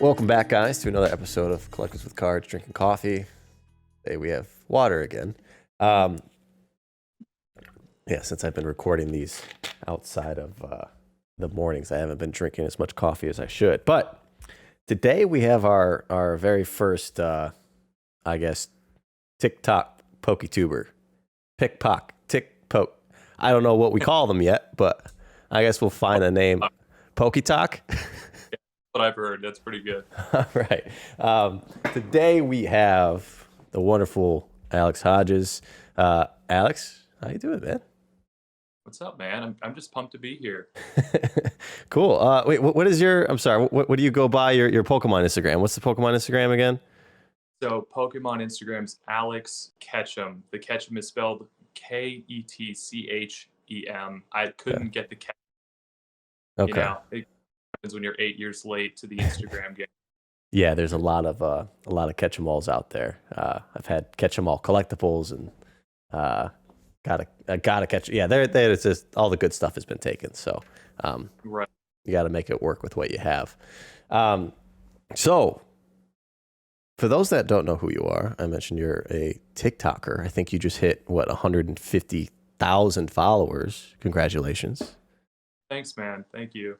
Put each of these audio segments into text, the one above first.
Welcome back, guys, to another episode of Collectors with Cards, drinking coffee. Today we have water again. Since I've been recording these outside of the mornings, I haven't been drinking as much coffee as I should. But today we have our very first, TikTok PokeTuber. TikPok. I don't know what we call them yet, but I guess we'll find a name. PokeTalk? What I've heard. That's pretty good. All right. Today we have the wonderful Alex Hodges. Alex, how you doing, man? What's up, man? I'm just pumped to be here. Cool. Wait, what is your? I'm sorry. What do you go by your Pokemon Instagram? What's the Pokemon Instagram again? So Pokemon Instagram's AlexKetchum. The Ketchum is spelled Ketchem. I couldn't get the Ketchum. Okay. You know, it happens when you're 8 years late to the Instagram game. Yeah, there's a lot of Ketchum-alls out there. I've had Ketchum-all collectibles and gotta catch. Yeah, it's just all the good stuff has been taken. So Right. You got to make it work with what you have. So for those that don't know who you are, I mentioned you're a TikToker. I think you just hit 150,000 followers. Congratulations. Thanks, man. Thank you.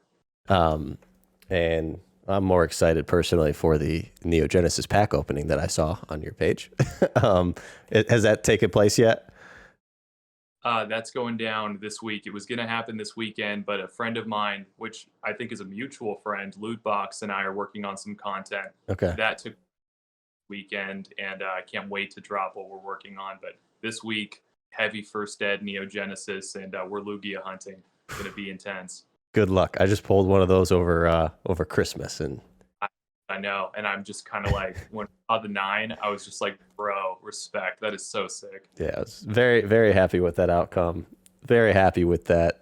And I'm more excited personally for the Neo Genesis pack opening that I saw on your page. Has that taken place yet? That's going down this week. It was going to happen this weekend, but a friend of mine, which I think is a mutual friend, Lootbox, and I are working on some content. Okay. That took weekend, and I can't wait to drop what we're working on. But this week, heavy First Ed Neo Genesis, and we're Lugia hunting. It's going to be intense. Good luck. I just pulled one of those over Christmas, and I know, and I'm just kind of like, when I saw the 9, I was just like, bro, respect. That is so sick. yeah, I was very, very happy with that outcome. Very happy with that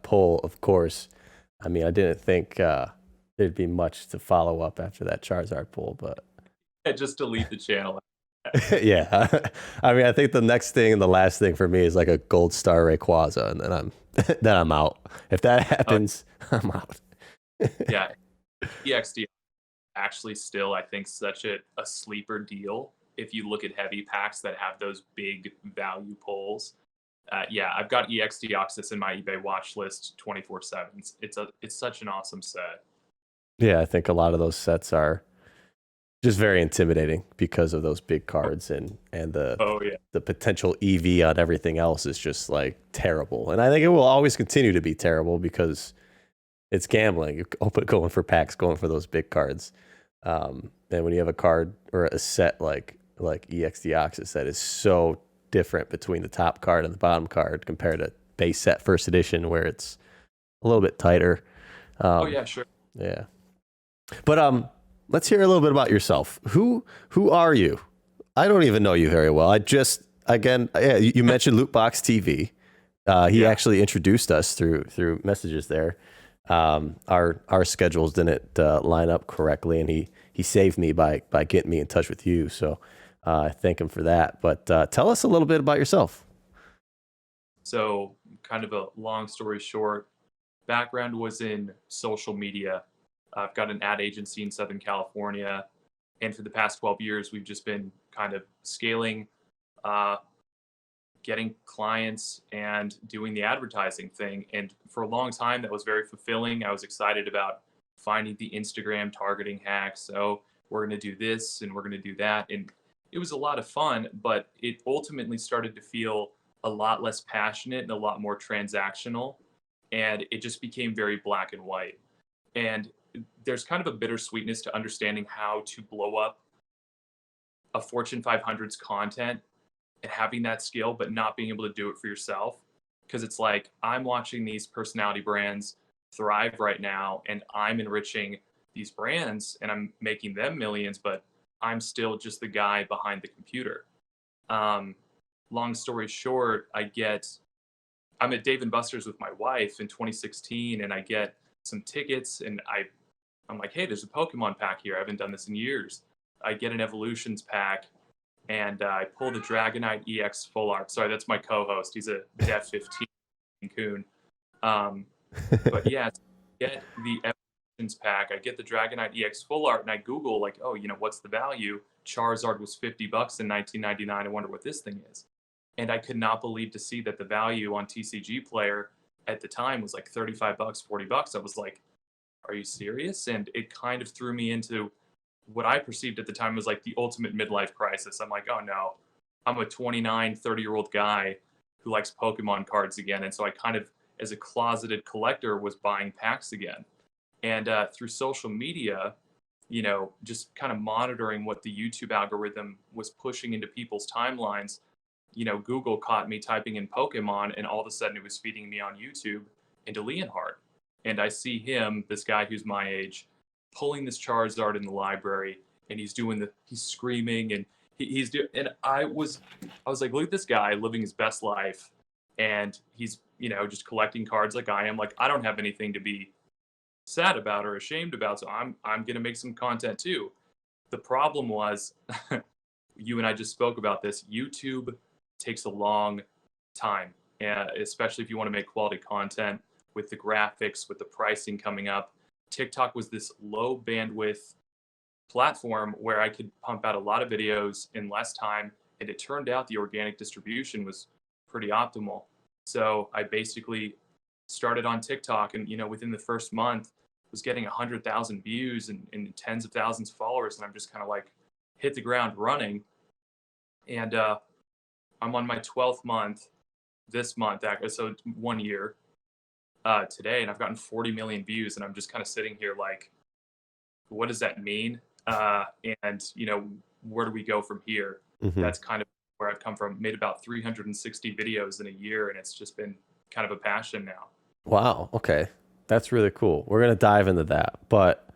poll, of course. I mean, I didn't think there'd be much to follow up after that Charizard poll, but Yeah, just delete the channel. yeah. I mean, I think the next thing and the last thing for me is like a gold star Rayquaza, and then I'm out. If that happens, I'm out. Yeah, EXD actually still, I think, such a sleeper deal if you look at heavy packs that have those big value pulls. I've got EX Deoxys in my eBay watch list 24/7. It's such an awesome set. Yeah, I think a lot of those sets are just very intimidating because of those big cards and the potential EV on everything else is just like terrible. And I think it will always continue to be terrible because it's gambling. You're going for packs, going for those big cards. And when you have a card or a set like EX Deoxys that is so different between the top card and the bottom card compared to base set first edition where it's a little bit tighter. Sure. Yeah. But let's hear a little bit about yourself. Who are you? I don't even know you very well. You mentioned Lootbox TV. He actually introduced us through messages there. Our schedules didn't line up correctly, and he saved me by getting me in touch with you. So I thank him for that. But tell us a little bit about yourself. So, kind of a long story short, background was in social media. I've got an ad agency in Southern California, and for the past 12 years, we've just been kind of scaling, getting clients and doing the advertising thing. And for a long time, that was very fulfilling. I was excited about finding the Instagram targeting hacks. So we're going to do this and we're going to do that. And it was a lot of fun, but it ultimately started to feel a lot less passionate and a lot more transactional. And it just became very black and white. And there's kind of a bittersweetness to understanding how to blow up a Fortune 500's content and having that skill, but not being able to do it for yourself. Because it's like, I'm watching these personality brands thrive right now, and I'm enriching these brands and I'm making them millions, but I'm still just the guy behind the computer. Long story short, I'm at Dave & Buster's with my wife in 2016, and I get some tickets, and I'm like, hey, there's a Pokemon pack here. I haven't done this in years. I get an Evolutions pack, and I pull the Dragonite EX full art. Sorry, that's my co-host. He's a Def 15 coon. But yeah, get the evolutions pack. I get the Dragonite EX full art, and I Google like, oh, what's the value? Charizard was $50 in 1999. I wonder what this thing is. And I could not believe to see that the value on TCG Player at the time was like $35, $40. I was like, are you serious? And it kind of threw me into what I perceived at the time was like the ultimate midlife crisis. I'm like, oh no, I'm a 29, 30-year-old guy who likes Pokemon cards again. And so I kind of, as a closeted collector, was buying packs again. And through social media, just kind of monitoring what the YouTube algorithm was pushing into people's timelines, Google caught me typing in Pokemon, and all of a sudden it was feeding me on YouTube into Leonhardt. And I see him, this guy who's my age, pulling this Charizard in the library, and he's screaming, and he's doing, and I was like, look at this guy living his best life, and he's, just collecting cards like I am. Like, I don't have anything to be sad about or ashamed about, so I'm gonna make some content too. The problem was, you and I just spoke about this. YouTube takes a long time, especially if you want to make quality content with the graphics, with the pricing coming up. TikTok was this low bandwidth platform where I could pump out a lot of videos in less time, and it turned out the organic distribution was pretty optimal. So I basically started on TikTok, and within the first month was getting 100,000 views and tens of thousands of followers, and I'm just kind of like hit the ground running. And I'm on my 12th month this month, so 1 year today, and I've gotten 40 million views, and I'm just kind of sitting here like, what does that mean? And where do we go from here? Mm-hmm. That's kind of where I've come from. Made about 360 videos in a year, and it's just been kind of a passion now. Wow. Okay. That's really cool. We're going to dive into that. But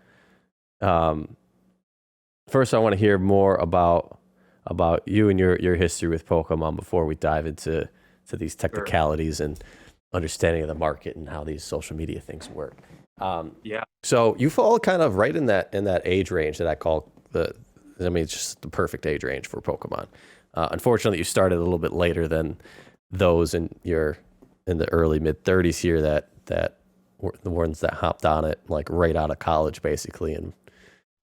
first I want to hear more about you and your history with Pokemon before we dive into these technicalities and understanding of the market and how these social media things work. Yeah. So you fall kind of right in that age range that I call it's just the perfect age range for Pokemon. Unfortunately, you started a little bit later than those in the early mid 30s here that were the ones that hopped on it like right out of college basically and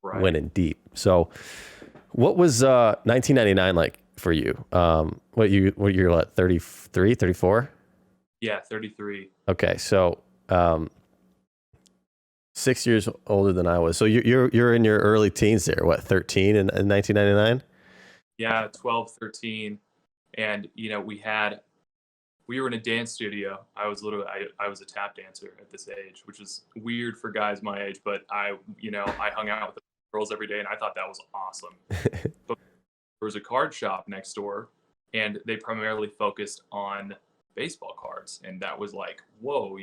went in deep. So what was 1999 like for you? What you're like 33, 34? Yeah, 33. Okay, so 6 years older than I was. So you're in your early teens there. What, 13 in 1999? Yeah, 12, 13. And we were in a dance studio. I was a tap dancer at this age, which is weird for guys my age, but I hung out with the girls every day, and I thought that was awesome. But there was a card shop next door, and they primarily focused on baseball cards, and that was like, whoa,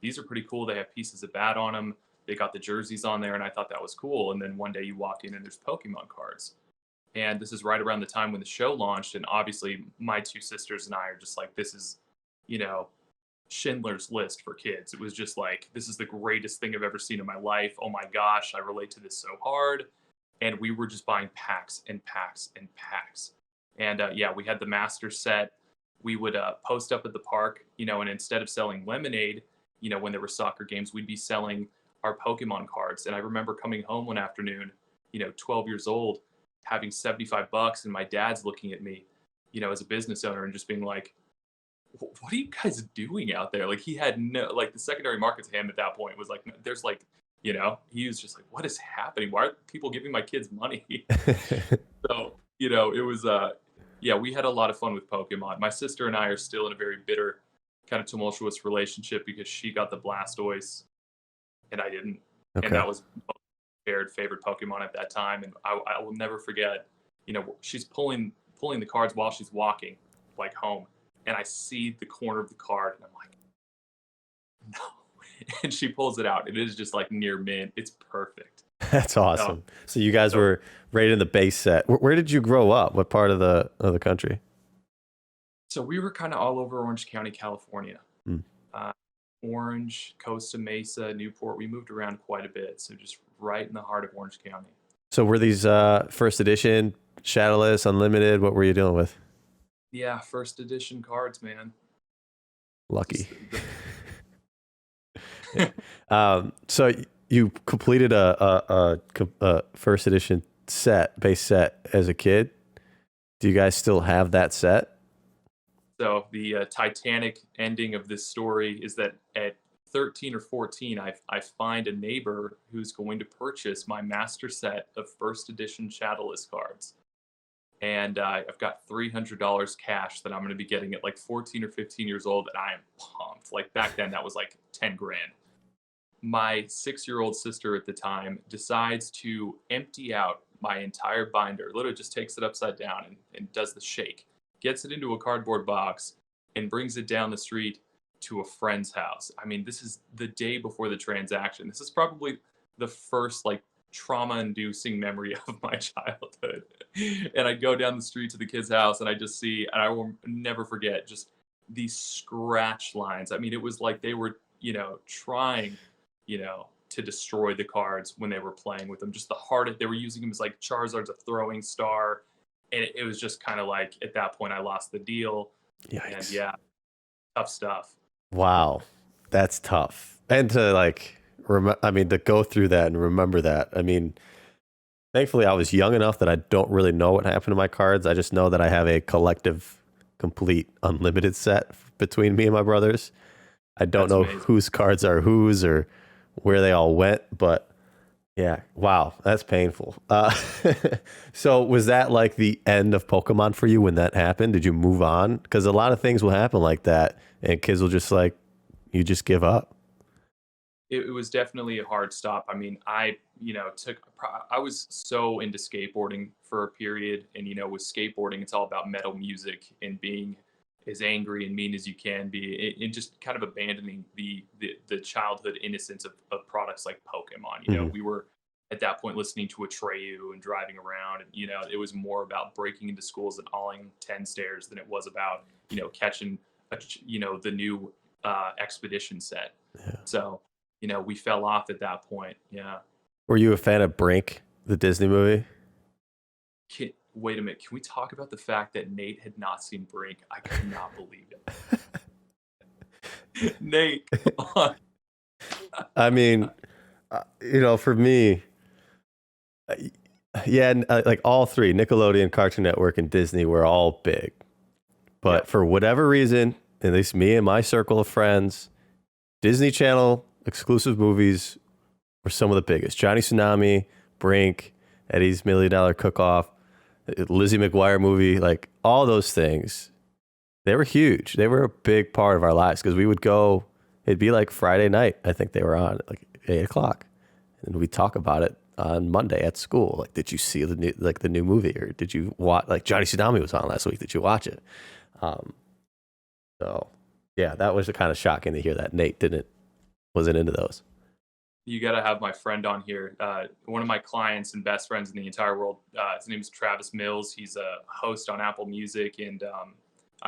these are pretty cool. They have pieces of bat on them. They got the jerseys on there, and I thought that was cool. And then one day you walk in and there's Pokemon cards. And this is right around the time when the show launched, and obviously my two sisters and I are just like, this is, Schindler's List for kids. It was just like, this is the greatest thing I've ever seen in my life. Oh my gosh, I relate to this so hard. And we were just buying packs and packs and packs. And we had the master set. We would post up at the park, and instead of selling lemonade, when there were soccer games, we'd be selling our Pokemon cards. And I remember coming home one afternoon, 12 years old, having $75, and my dad's looking at me, as a business owner, and just being like, what are you guys doing out there? Like, he had the secondary market to him at that point was like, there's like, he was just like, what is happening? Why are people giving my kids money? So, it was, we had a lot of fun with Pokemon. My sister and I are still in a very bitter, kind of tumultuous relationship because she got the Blastoise and I didn't. Okay. And that was shared favorite Pokemon at that time. And I will never forget, she's pulling the cards while she's walking like home. And I see the corner of the card and I'm like, no. And she pulls it out. It is just like near mint. It's perfect. That's awesome. So you guys were right in the base set. Where did you grow up? What part of the country? So we were kind of all over Orange County, California. Orange, Costa Mesa, Newport. We moved around quite a bit. So just right in the heart of Orange County. So were these first edition Shadowless, Unlimited? What were you dealing with? Yeah, first edition cards, man. Lucky. So you completed a first edition base set as a kid. Do you guys still have that set? So the Titanic ending of this story is that at 13 or 14, I find a neighbor who's going to purchase my master set of first edition Shadowless cards. And I've got $300 cash that I'm going to be getting at like 14 or 15 years old, and I am pumped. Like back then, that was like 10 grand. My 6-year-old sister at the time decides to empty out my entire binder, literally just takes it upside down and does the shake, gets it into a cardboard box, and brings it down the street to a friend's house. I mean, this is the day before the transaction. This is probably the first like trauma-inducing memory of my childhood. And I go down the street to the kid's house, and I just see, and I will never forget, just these scratch lines. I mean, it was like they were, trying, to destroy the cards when they were playing with them. Just the hardest, they were using them as like Charizard's a throwing star. And it was just kind of like, at that point, I lost the deal. Yikes. And yeah, tough stuff. Wow. That's tough. And to to go through that and remember that. I mean, thankfully I was young enough that I don't really know what happened to my cards. I just know that I have a collective, complete, unlimited set between me and my brothers. I don't know whose cards are whose or where they all went, but yeah, wow, that's painful. So was that like the end of Pokemon for you when that happened? Did you move on? Because a lot of things will happen like that, and kids will just you just give up. It was definitely a hard stop. I mean, I was so into skateboarding for a period, and with skateboarding, it's all about metal music and being as angry and mean as you can be, and just kind of abandoning the childhood innocence of products like Pokemon. We were at that point listening to Atreyu and driving around, and it was more about breaking into schools and hauling 10 stairs than it was about catching the new expedition set. Yeah. So we fell off at that point. Yeah. Were you a fan of Brink, the Disney movie? Wait a minute. Can we talk about the fact that Nate had not seen Brink? I could not believe it. Nate, come on. I mean, for me, like all three, Nickelodeon, Cartoon Network, and Disney were all big. But for whatever reason, at least me and my circle of friends, Disney Channel exclusive movies were some of the biggest. Johnny Tsunami, Brink, Eddie's $1 Million Cook-Off, Lizzie McGuire movie, like all those things, they were huge. They were a big part of our lives because we would go, it'd be like Friday night. I think they were on at like 8:00, and we'd talk about it on Monday at school. Like, did you see the new movie, or did you watch, like Johnny Tsunami was on last week? Did you watch it? So yeah, that was kind of shocking to hear that Nate wasn't into those. You got to have my friend on here. One of my clients and best friends in the entire world. His name is Travis Mills. He's a host on Apple Music, and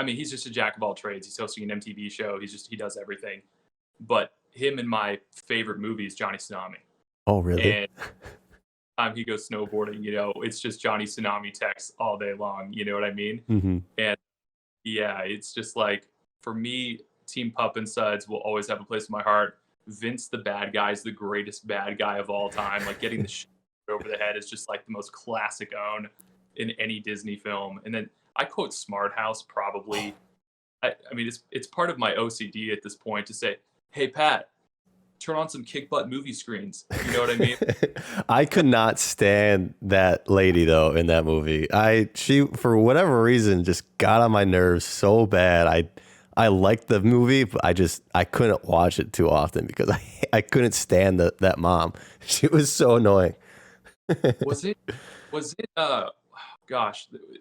he's just a jack of all trades. He's hosting an MTV show. He does everything. But him and my favorite movie is Johnny Tsunami. Oh, really? And he goes snowboarding. It's just Johnny Tsunami texts all day long. You know what I mean? Mm-hmm. And yeah, it's just like, for me, Team Pup and Suds will always have a place in my heart. Vince the bad guy is the greatest bad guy of all time. Like, getting the shit over the head is just like the most classic own in any Disney film. And then I quote Smart House probably. I mean, it's part of my OCD at this point to say, hey, Pat, turn on some kick butt movie screens. You know what I mean? I could not stand that lady though in that movie. She for whatever reason just got on my nerves so bad. I liked the movie, but I couldn't watch it too often because I couldn't stand that mom. She was so annoying. Was it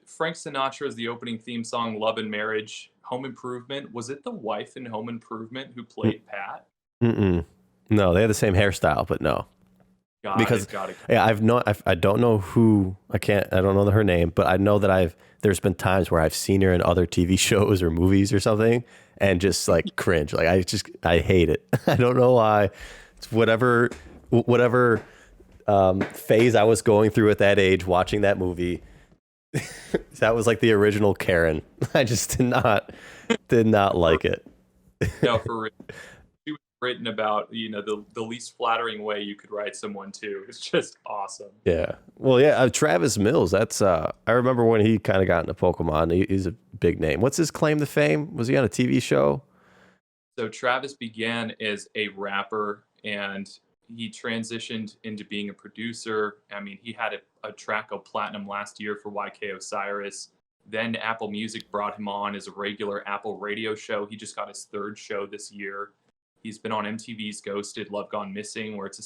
Frank Sinatra's the opening theme song, Love and Marriage, Home Improvement? Was it the wife in Home Improvement who played Pat? Mm-mm. No, they had the same hairstyle, but no. Got it. Yeah, I don't know who, I don't know her name, but I know that there's been times where I've seen her in other TV shows or movies or something and just like cringe. Like I hate it. I don't know why. It's whatever phase I was going through at that age watching that movie. That was like the original Karen. I just did not like it. No, for real. She was written about, the least flattering way you could write someone too. It's just awesome. Yeah. Well, yeah, Travis Mills, that's I remember when he kind of got into Pokemon. He's a big name. What's his claim to fame? Was he on a TV show? So Travis began as a rapper and he transitioned into being a producer. I mean, he had a track of platinum last year for YK Osiris. Then Apple Music brought him on as a regular Apple radio show. He just got his third show this year. He's been on MTV's Ghosted, Love Gone Missing, where it's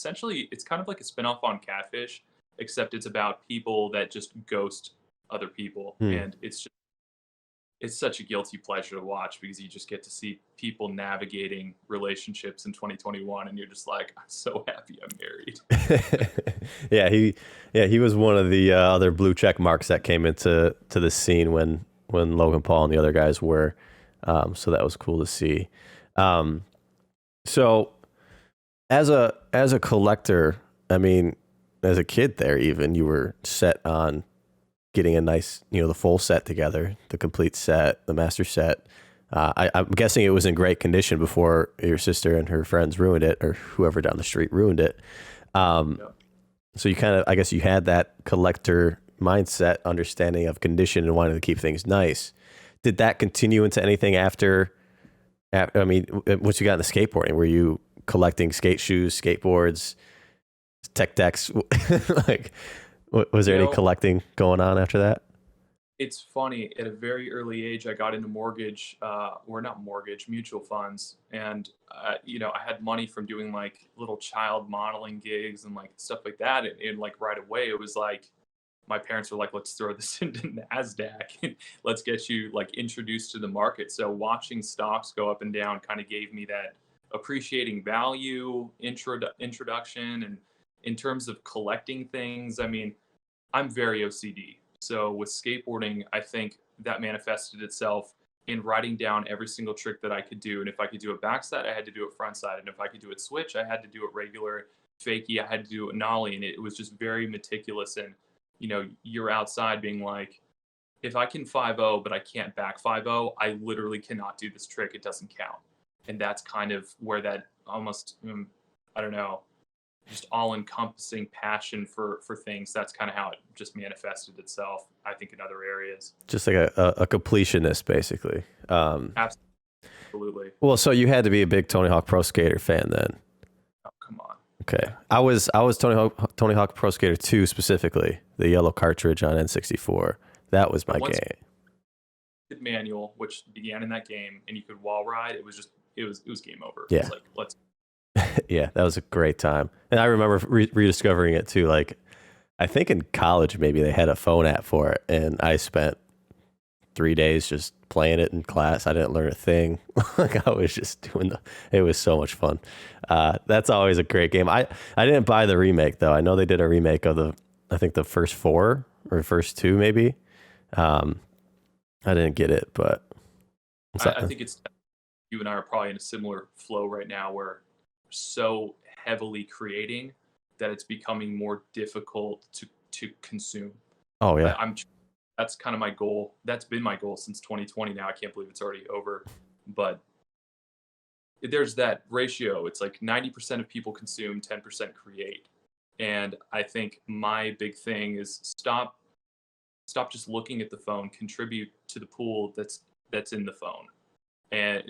kind of like a spinoff on Catfish, except it's about people that just ghost other people. And it's such a guilty pleasure to watch because you just get to see people navigating relationships in 2021 and you're just like, I'm so happy I'm married. He was one of the other blue check marks that came into the scene when Logan Paul and the other guys were, so that was cool to see. So as a collector, I mean, as a kid there, even you were set on getting a nice, the full set together, the complete set, the master set. I'm guessing it was in great condition before your sister and her friends ruined it, or whoever down the street ruined it. So you kind of, I guess you had that collector mindset, understanding of condition and wanting to keep things nice. Did that continue into anything after I mean, once you got into skateboarding, were you collecting skate shoes, skateboards, tech decks? Like, was there any collecting going on after that? It's funny. At a very early age, I got into mutual funds. And, I had money from doing like little child modeling gigs and like stuff like that. And like right away, it was like, my parents were like, let's throw this into NASDAQ and let's get you like introduced to the market. So watching stocks go up and down kind of gave me that appreciating value introduction. And in terms of collecting things, I mean, I'm very OCD. So with skateboarding, I think that manifested itself in writing down every single trick that I could do. And if I could do it backside, I had to do it frontside. And if I could do it switch, I had to do it regular fakie. I had to do it nollie. And it was just very meticulous. And you're outside being like, if I can 5-0, but I can't back 5-0, I literally cannot do this trick. It doesn't count. And that's kind of where that almost, I don't know, just all-encompassing passion for things. That's kind of how it just manifested itself, I think, in other areas. Just like a completionist, basically. Absolutely. Well, so you had to be a big Tony Hawk Pro Skater fan then. Oh, come on. Okay, I was Tony Hawk Pro Skater 2 specifically, the yellow cartridge on N64. That was my game. Manual, which began in that game, and you could wall ride. It was game over. Yeah. It was like, let's. Yeah, that was a great time, and I remember rediscovering it too. Like, I think in college maybe they had a phone app for it, and I spent 3 days just playing it in class. I didn't learn a thing. Like, I was just it was so much fun. That's always a great game. I didn't buy the remake though. I know they did a remake of I think the first 4 or first 2 maybe. I didn't get it, but I think it's, you and I are probably in a similar flow right now where we're so heavily creating that it's becoming more difficult to consume. Oh yeah. That's kind of my goal. That's been my goal since 2020 now. I can't believe it's already over. But there's that ratio. It's like 90% of people consume, 10% create. And I think my big thing is stop just looking at the phone, contribute to the pool that's in the phone. And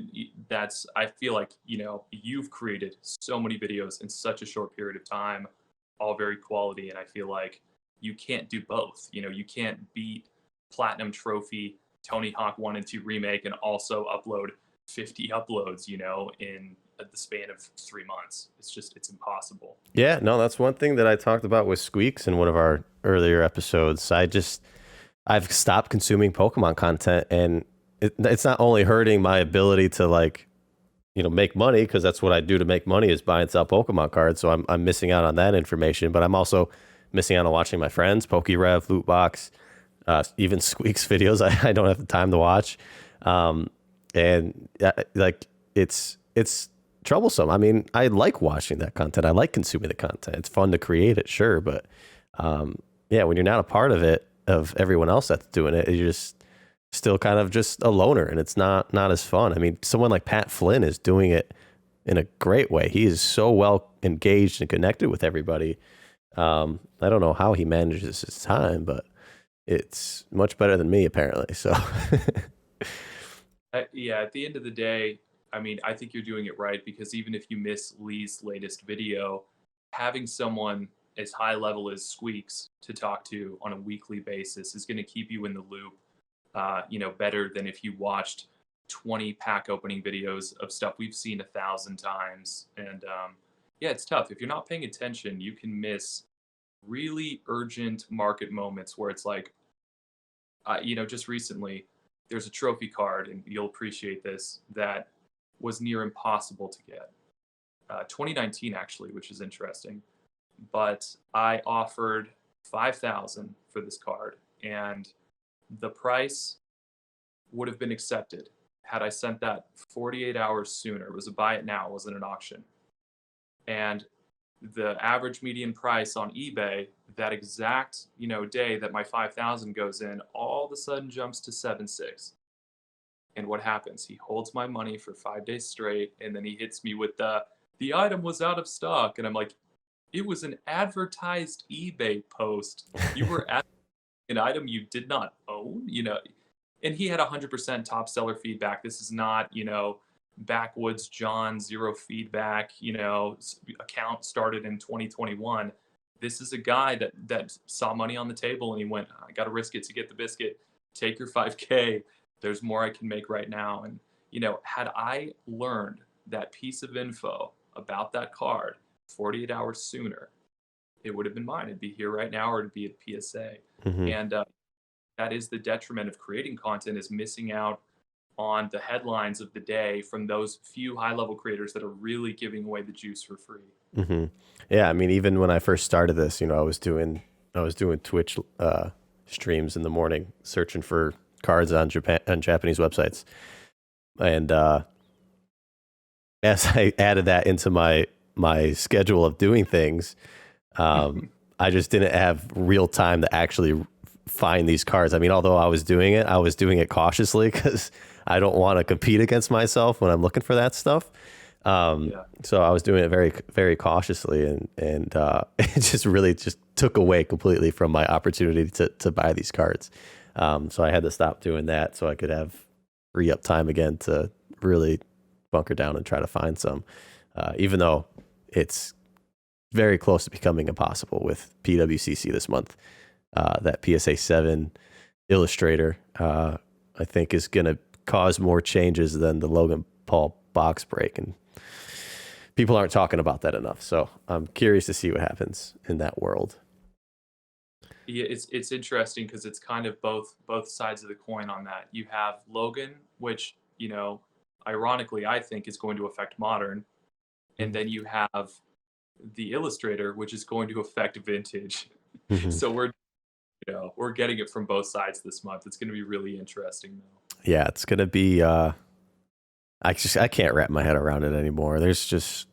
I feel like, you've created so many videos in such a short period of time, all very quality. And I feel like you can't do both. You can't beat platinum trophy Tony Hawk 1 and 2 remake and also upload 50 uploads, in the span of 3 months. It's impossible. Yeah, no, that's one thing that I talked about with Squeaks in one of our earlier episodes. I've stopped consuming Pokemon content, and it's not only hurting my ability to make money, because that's what I do to make money is buy and sell Pokemon cards. So I'm missing out on that information, but I'm also missing out on watching my friends, PokeRev, Lootbox, even Squeaks videos. I don't have the time to watch. It's troublesome. I mean, I like watching that content. I like consuming the content. It's fun to create it, sure. But when you're not a part of it, of everyone else that's doing it. You're just still kind of just a loner, and it's not as fun. I mean, someone like Pat Flynn is doing it in a great way. He is so well engaged and connected with everybody. I don't know how he manages his time, but it's much better than me, apparently. So, yeah, at the end of the day, I mean, I think you're doing it right, because even if you miss Lee's latest video, having someone as high level as Squeaks to talk to on a weekly basis is going to keep you in the loop, better than if you watched 20 pack opening videos of stuff we've seen 1,000 times. And yeah, it's tough. If you're not paying attention, you can miss really urgent market moments where it's like, just recently, there's a trophy card, and you'll appreciate this, that was near impossible to get. 2019, actually, which is interesting. But I offered 5,000 for this card, and the price would have been accepted had I sent that 48 hours sooner. It was a buy it now, it wasn't an auction. And the average median price on eBay that exact day that my 5,000 goes in, all of a sudden jumps to 7.6. And what happens? He holds my money for 5 days straight, and then he hits me with the item was out of stock, and I'm like, it was an advertised eBay post. You were at an item you did not own, and he had 100% top seller feedback. This is not, backwoods John, zero feedback, account started in 2021. This is a guy that saw money on the table, and he went, I got to risk it to get the biscuit. Take your 5K. There's more I can make right now. And, had I learned that piece of info about that card 48 hours sooner, it would have been mine. It'd be here right now, or it'd be at PSA. mm-hmm. And that is the detriment of creating content, is missing out on the headlines of the day from those few high-level creators that are really giving away the juice for free. Mm-hmm. Yeah, I mean, even when I first started this, I was doing Twitch streams in the morning, searching for cards on Japanese websites, and as I added that into my schedule of doing things, I just didn't have real time to actually find these cards. I mean, although I was doing it cautiously, because I don't want to compete against myself when I'm looking for that stuff. So I was doing it very, very cautiously, and it just really just took away completely from my opportunity to buy these cards. So I had to stop doing that so I could have free up time again to really bunker down and try to find some, even though it's very close to becoming impossible with PWCC this month. That PSA 7 illustrator, I think, is going to cause more changes than the Logan Paul box break, and people aren't talking about that enough. So I'm curious to see what happens in that world. Yeah, it's interesting, because it's kind of both sides of the coin on that. You have Logan, which, ironically, I think is going to affect Modern, and then you have the Illustrator, which is going to affect Vintage. Mm-hmm. So we're getting it from both sides this month. It's going to be really interesting, though. Yeah, it's going to be. I can't wrap my head around it anymore. There's just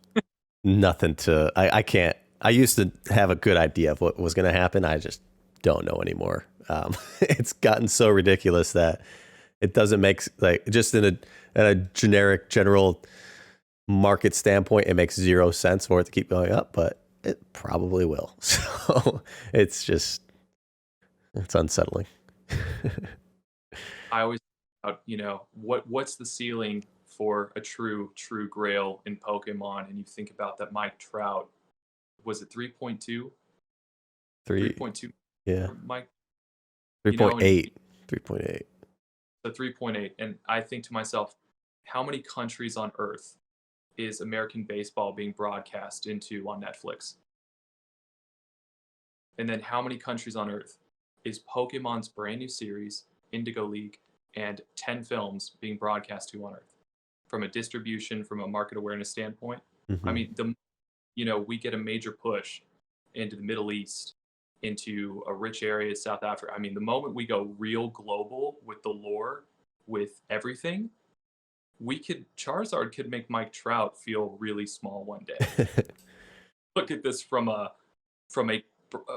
nothing to. I can't. I used to have a good idea of what was going to happen. I just don't know anymore. It's gotten so ridiculous that it doesn't make, like, just in a general market standpoint, it makes zero sense for it to keep going up, but it probably will. So it's unsettling. I always thought, what's the ceiling for a true grail in Pokemon? And you think about that Mike Trout, was it 3.2? 3.2. Yeah. Mike 3.8. 3.8. So 3.8. And I think to myself, how many countries on Earth is American baseball being broadcast into on Netflix? And then how many countries on Earth is Pokemon's brand new series, Indigo League, and 10 films being broadcast to on Earth? From a distribution, from a market awareness standpoint. Mm-hmm. I mean, we get a major push into the Middle East, into a rich area, South Africa. I mean, the moment we go real global with the lore, with everything, Charizard could make Mike Trout feel really small one day. Look at this from a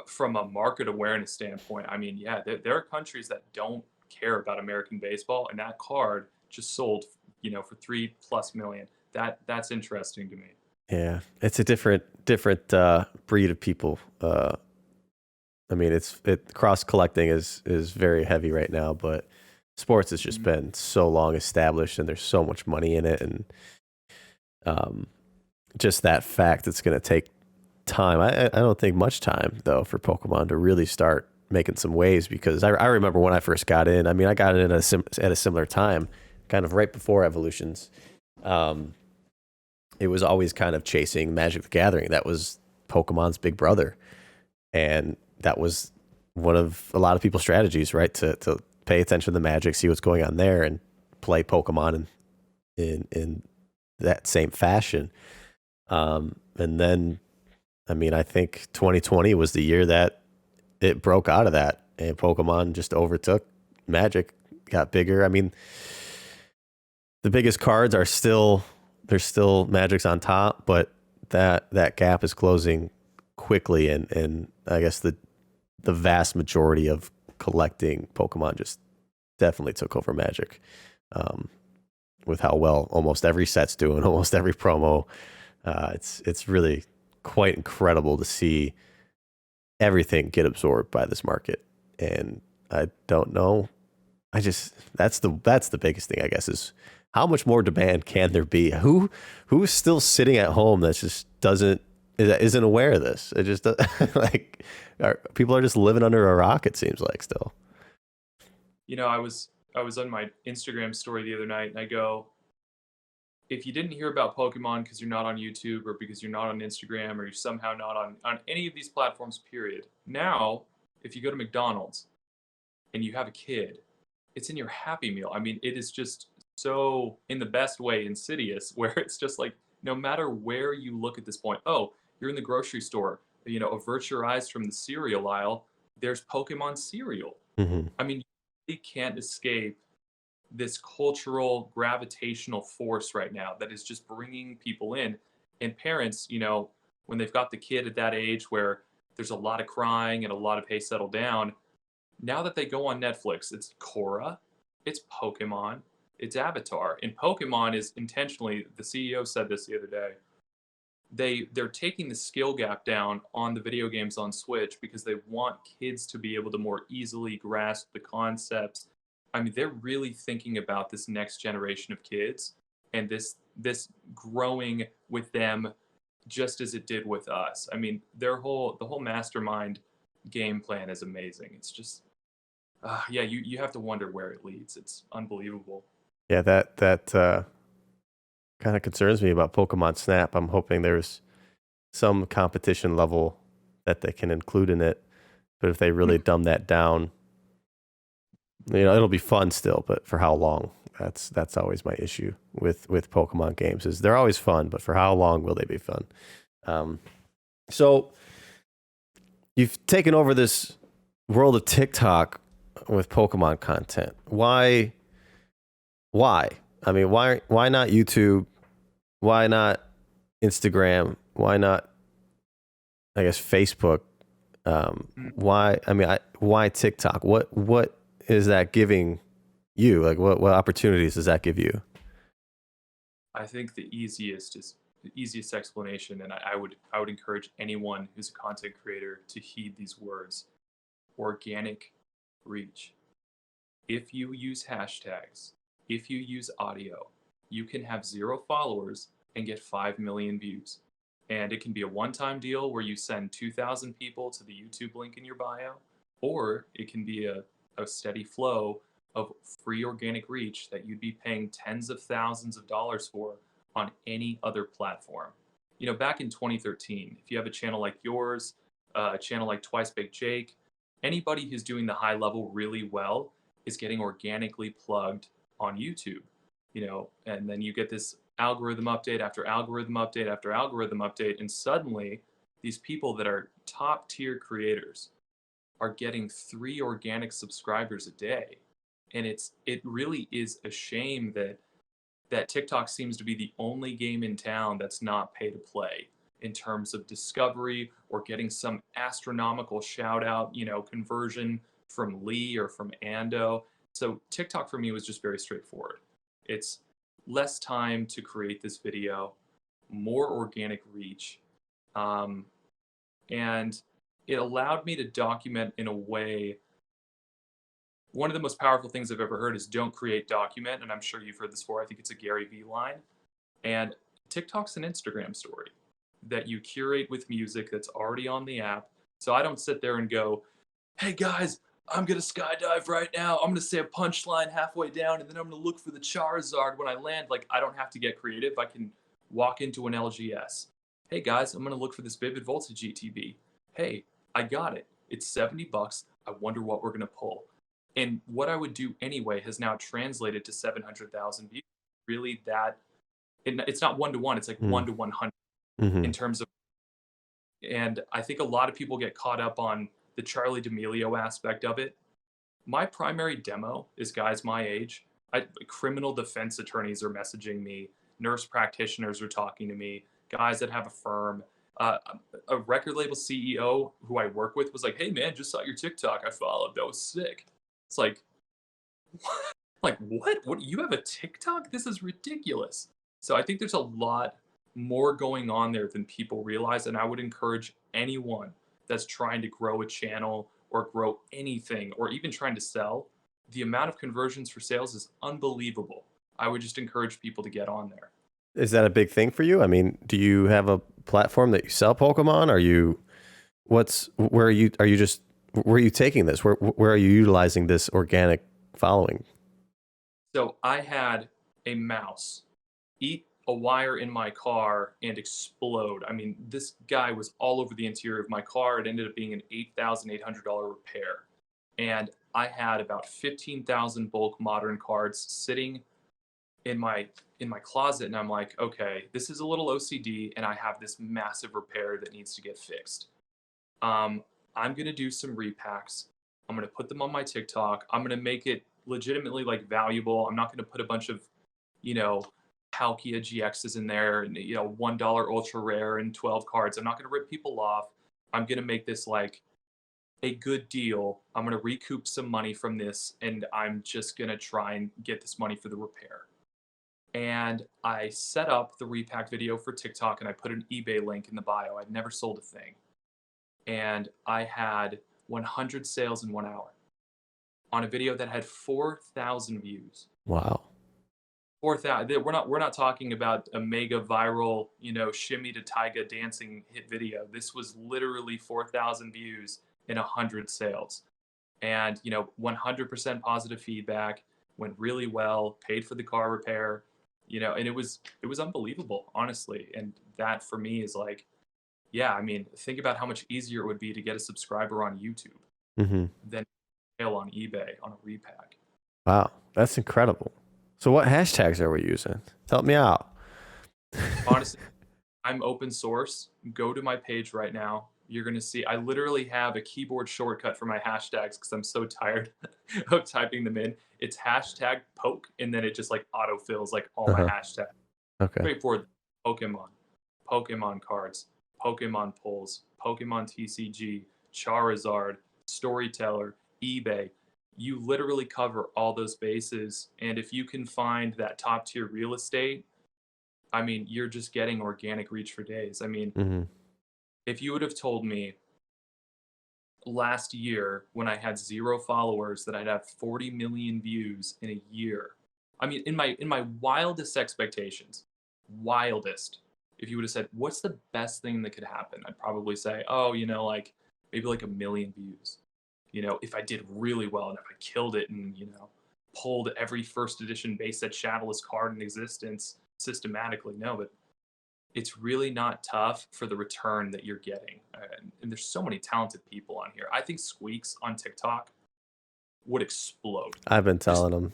from a market awareness standpoint, I mean, yeah, there are countries that don't care about American baseball, and that card just sold, for 3+ million. That's interesting to me. Yeah, it's a different breed of people. I mean, cross collecting is very heavy right now, but sports has just been so long established, and there's so much money in it, and just that fact, it's going to take time. I don't think much time though for Pokemon to really start making some waves, because I remember when I first got in. I mean, I got in at a similar time, kind of right before Evolutions. It was always kind of chasing Magic the Gathering. That was Pokemon's big brother, and that was one of a lot of people's strategies, right? To pay attention to the Magic, see what's going on there, and play Pokemon in that same fashion. And then, I mean, I think 2020 was the year that it broke out of that, and Pokemon just overtook Magic, got bigger. I mean, the biggest cards are still, there's still Magic's on top, but that gap is closing quickly, and I guess the vast majority of collecting Pokemon just definitely took over Magic, with how well almost every set's doing, almost every promo. It's really quite incredible to see everything get absorbed by this market. And I don't know. That's the biggest thing, I guess, is how much more demand can there be? Who's still sitting at home that just isn't aware of this? It just like people are just living under a rock, it seems like, still. I was on my Instagram story the other night, and I go, if you didn't hear about Pokemon because you're not on YouTube, or because you're not on Instagram, or you're somehow not on any of these platforms, period. Now, if you go to McDonald's and you have a kid, it's in your Happy Meal. I mean, it is just so, in the best way, insidious, where it's just like, no matter where you look at this point, oh, you're in the grocery store, avert your eyes from the cereal aisle, there's Pokemon cereal. Mm-hmm. I mean, you really can't escape this cultural gravitational force right now that is just bringing people in. And parents, when they've got the kid at that age where there's a lot of crying and a lot of, hey, settle down, now that they go on Netflix, it's Korra, it's Pokemon, it's Avatar. And Pokemon is intentionally, the CEO said this the other day, they're taking the skill gap down on the video games on Switch because they want kids to be able to more easily grasp the concepts. I mean, they're really thinking about this next generation of kids, and this growing with them just as it did with us. I mean, the whole mastermind game plan is amazing. It's just yeah, you have to wonder where it leads. It's unbelievable. Yeah, that kind of concerns me about Pokemon Snap. I'm hoping there's some competition level that they can include in it, but if they really dumb that down, it'll be fun still, but for how long? That's always my issue with Pokemon games, is they're always fun, but for how long will they be fun? So you've taken over this world of TikTok with Pokemon content. Why? I mean, why not YouTube? Why not Instagram? Why not, I guess, Facebook? Why? I mean, why TikTok? What is that giving you? Like, what opportunities does that give you? I think the easiest explanation, and I would encourage anyone who's a content creator to heed these words: organic reach. If you use hashtags, if you use audio, you can have 0 followers and get 5 million views. And it can be a one-time deal where you send 2,000 people to the YouTube link in your bio, or it can be a steady flow of free organic reach that you'd be paying tens of thousands of dollars for on any other platform. Back in 2013, if you have a channel like yours, a channel like Twice Baked Jake, anybody who's doing the high level really well is getting organically plugged on YouTube, and then you get this algorithm update after algorithm update after algorithm update, and suddenly these people that are top tier creators are getting 3 organic subscribers a day. And it really is a shame that TikTok seems to be the only game in town that's not pay to play. in terms of discovery or getting some astronomical shout out, conversion from Lee or from Ando. So TikTok for me was just very straightforward. It's less time to create this video, more organic reach. And it allowed me to document in a way. One of the most powerful things I've ever heard is don't create, document. And I'm sure you've heard this before. I think it's a Gary Vee line. And TikTok's an Instagram story that you curate with music that's already on the app. So I don't sit there and go, hey guys, I'm going to skydive right now. I'm going to say a punchline halfway down, and then I'm going to look for the Charizard when I land. Like, I don't have to get creative. I can walk into an LGS. Hey guys, I'm going to look for this Vivid Voltage GTB. Hey, I got it. It's $70. I wonder what we're going to pull. And what I would do anyway has now translated to 700,000 views. Really, it's not 1-to-1. It's like 1-to-100 in terms of. And I think a lot of people get caught up on the Charlie D'Amelio aspect of it. My primary demo is guys my age. Criminal defense attorneys are messaging me. Nurse practitioners are talking to me. Guys that have a firm. A record label CEO who I work with was like, hey man, just saw your TikTok. I followed. That was sick. It's like, what? Like, what? What? You have a TikTok? This is ridiculous. So I think there's a lot more going on there than people realize. And I would encourage anyone that's trying to grow a channel or grow anything or even trying to sell, the amount of conversions for sales is unbelievable. I would just encourage people to get on there. Is that a big thing for you? I mean, do you have a platform that you sell Pokemon? Where are you taking this? Where are you utilizing this organic following? So I had a mouse eat a wire in my car and explode. I mean, this guy was all over the interior of my car. It ended up being an $8,800 repair. And I had about 15,000 bulk modern cards sitting in my closet, and I'm like, okay, this is a little OCD, and I have this massive repair that needs to get fixed. I'm gonna do some repacks. I'm gonna put them on my TikTok. I'm gonna make it legitimately like valuable. I'm not gonna put a bunch of, Palkia GXs in there and $1 ultra rare and 12 cards. I'm not gonna rip people off. I'm gonna make this like a good deal. I'm gonna recoup some money from this, and I'm just gonna try and get this money for the repair. And I set up the repack video for TikTok, and I put an eBay link in the bio. I'd never sold a thing. And I had 100 sales in 1 hour on a video that had 4,000 views. Wow. 4,000. We're not talking about a mega viral, shimmy to taiga dancing hit video. This was literally 4,000 views and 100 sales. And, 100% positive feedback, went really well, paid for the car repair, and it was unbelievable, honestly. And that for me is like, yeah, I mean, think about how much easier it would be to get a subscriber on YouTube than sale on eBay on a repack. Wow, that's incredible. So what hashtags are we using? Help me out. Honestly, I'm open source. Go to my page right now. You're going to see, I literally have a keyboard shortcut for my hashtags because I'm so tired of typing them in. It's hashtag poke, and then it just like autofills like all my hashtags. Okay. Straightforward. Pokemon cards, Pokemon pulls, Pokemon TCG, Charizard, Storyteller, eBay. You literally cover all those bases. And if you can find that top tier real estate, I mean, you're just getting organic reach for days. I mean, if you would have told me last year when I had 0 followers that I'd have 40 million views in a year, I mean, in my wildest expectations, if you would have said, what's the best thing that could happen? I'd probably say, oh, like maybe like 1 million views. If I did really well and if I killed it and, pulled every first edition base set shadowless card in existence systematically. No, but it's really not tough for the return that you're getting. And there's so many talented people on here. I think Squeaks on TikTok would explode. I've been telling them.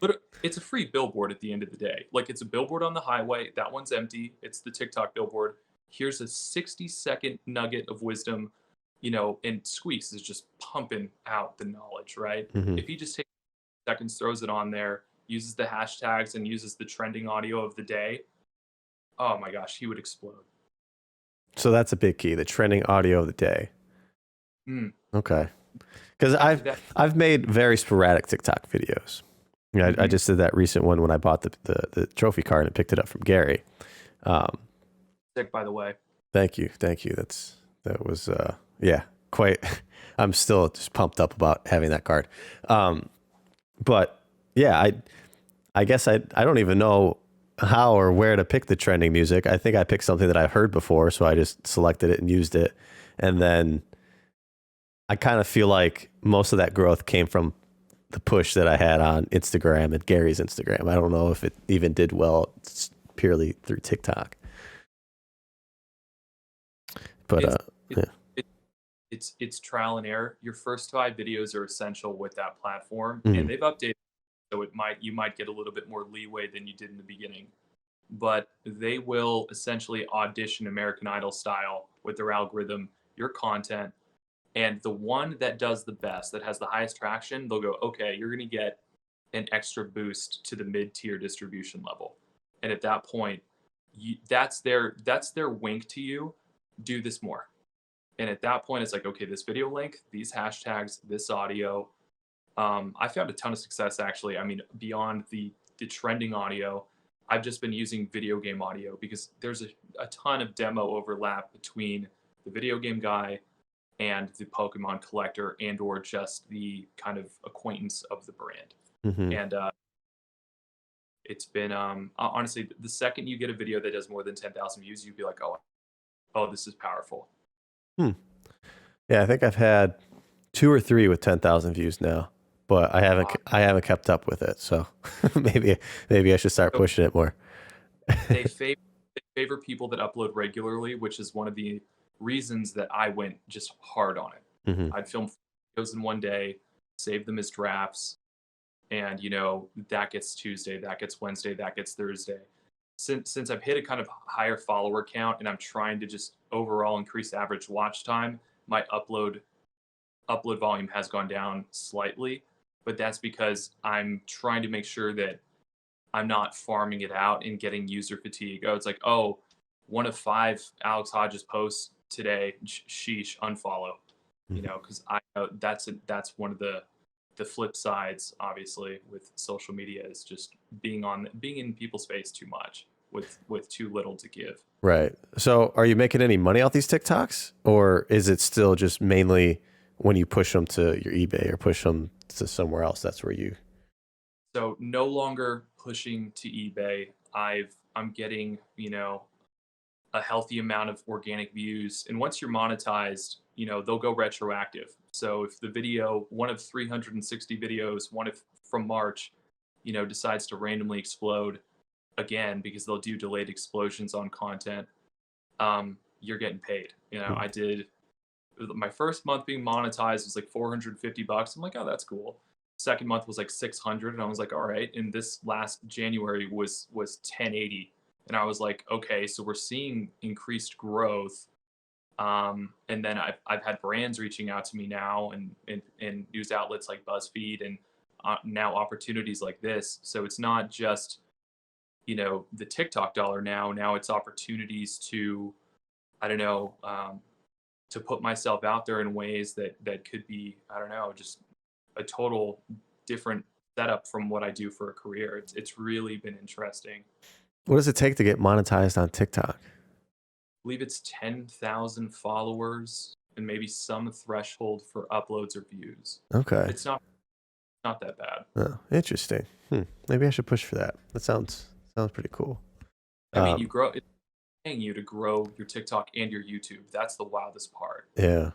But it's a free billboard at the end of the day. Like, it's a billboard on the highway. That one's empty. It's the TikTok billboard. Here's a 60-second nugget of wisdom, and Squeaks is just pumping out the knowledge, right? If he just takes seconds, throws it on there, uses the hashtags and uses the trending audio of the day, oh my gosh, he would explode. So that's a big key, the trending audio of the day. Okay. Because I've made very sporadic TikTok videos. I just did that recent one when I bought the trophy card and picked it up from Gary. Sick, by the way. Thank you. That was quite. I'm still just pumped up about having that card. But yeah, I guess I don't even know how or where to pick the trending music. I think I picked something that I've heard before, so I just selected it and used it. And then I kind of feel like most of that growth came from the push that I had on Instagram and Gary's Instagram. I don't know if it even did well purely through TikTok. But it's trial and error. Your first 5 videos are essential with that platform, and they've updated, so you might get a little bit more leeway than you did in the beginning. But they will essentially audition American Idol style with their algorithm, your content, and the one that does the best, that has the highest traction, they'll go, okay, you're going to get an extra boost to the mid-tier distribution level. And at that point, that's their wink to you. Do this more. And at that point, it's like, okay, this video link, these hashtags, this audio. I found a ton of success, actually. I mean, beyond the trending audio, I've just been using video game audio because there's a ton of demo overlap between the video game guy and the Pokemon collector, and or just the kind of acquaintance of the brand. And it's been honestly, the second you get a video that does more than 10,000 views, you'd be like, oh, this is powerful. Yeah, I think I've had 2 or 3 with 10,000 views now, but I haven't kept up with it. So maybe I should start pushing it more. They favor people that upload regularly, which is one of the reasons that I went just hard on it. I'd film videos in one day, save them as drafts, and that gets Tuesday, that gets Wednesday, that gets Thursday. Since I've hit a kind of higher follower count and I'm trying to just overall increase average watch time, my upload volume has gone down slightly, but that's because I'm trying to make sure that I'm not farming it out and getting user fatigue. It's like, one of 5 Alex Hodges posts today, sheesh, unfollow. Because I know that's one of the flip sides, obviously, with social media, is just being in people's face too much with too little to give. Right. So are you making any money off these TikToks, or is it still just mainly when you push them to your eBay or push them to somewhere else, that's where you... So no longer pushing to eBay. I'm getting, a healthy amount of organic views. And once you're monetized, they'll go retroactive. So if the video, one of 360 videos, from March, decides to randomly explode again, because they'll do delayed explosions on content, you're getting paid. I did my first month being monetized was like $450. I'm like, oh, that's cool. Second month was like 600, and I was like, all right. And this last January was 1080, and I was like, okay, so we're seeing increased growth. And then I've had brands reaching out to me now, and news outlets like BuzzFeed, and now opportunities like this. So it's not just the TikTok dollar now. Now it's opportunities to, I don't know, to put myself out there in ways that could be, I don't know, just a total different setup from what I do for a career. It's really been interesting. What does it take to get monetized on TikTok? I believe it's 10,000 followers and maybe some threshold for uploads or views. Okay. It's not that bad. Oh, interesting. Maybe I should push for that. That sounds pretty cool. I mean, it's paying you to grow your TikTok and your YouTube. That's the wildest part. Yeah.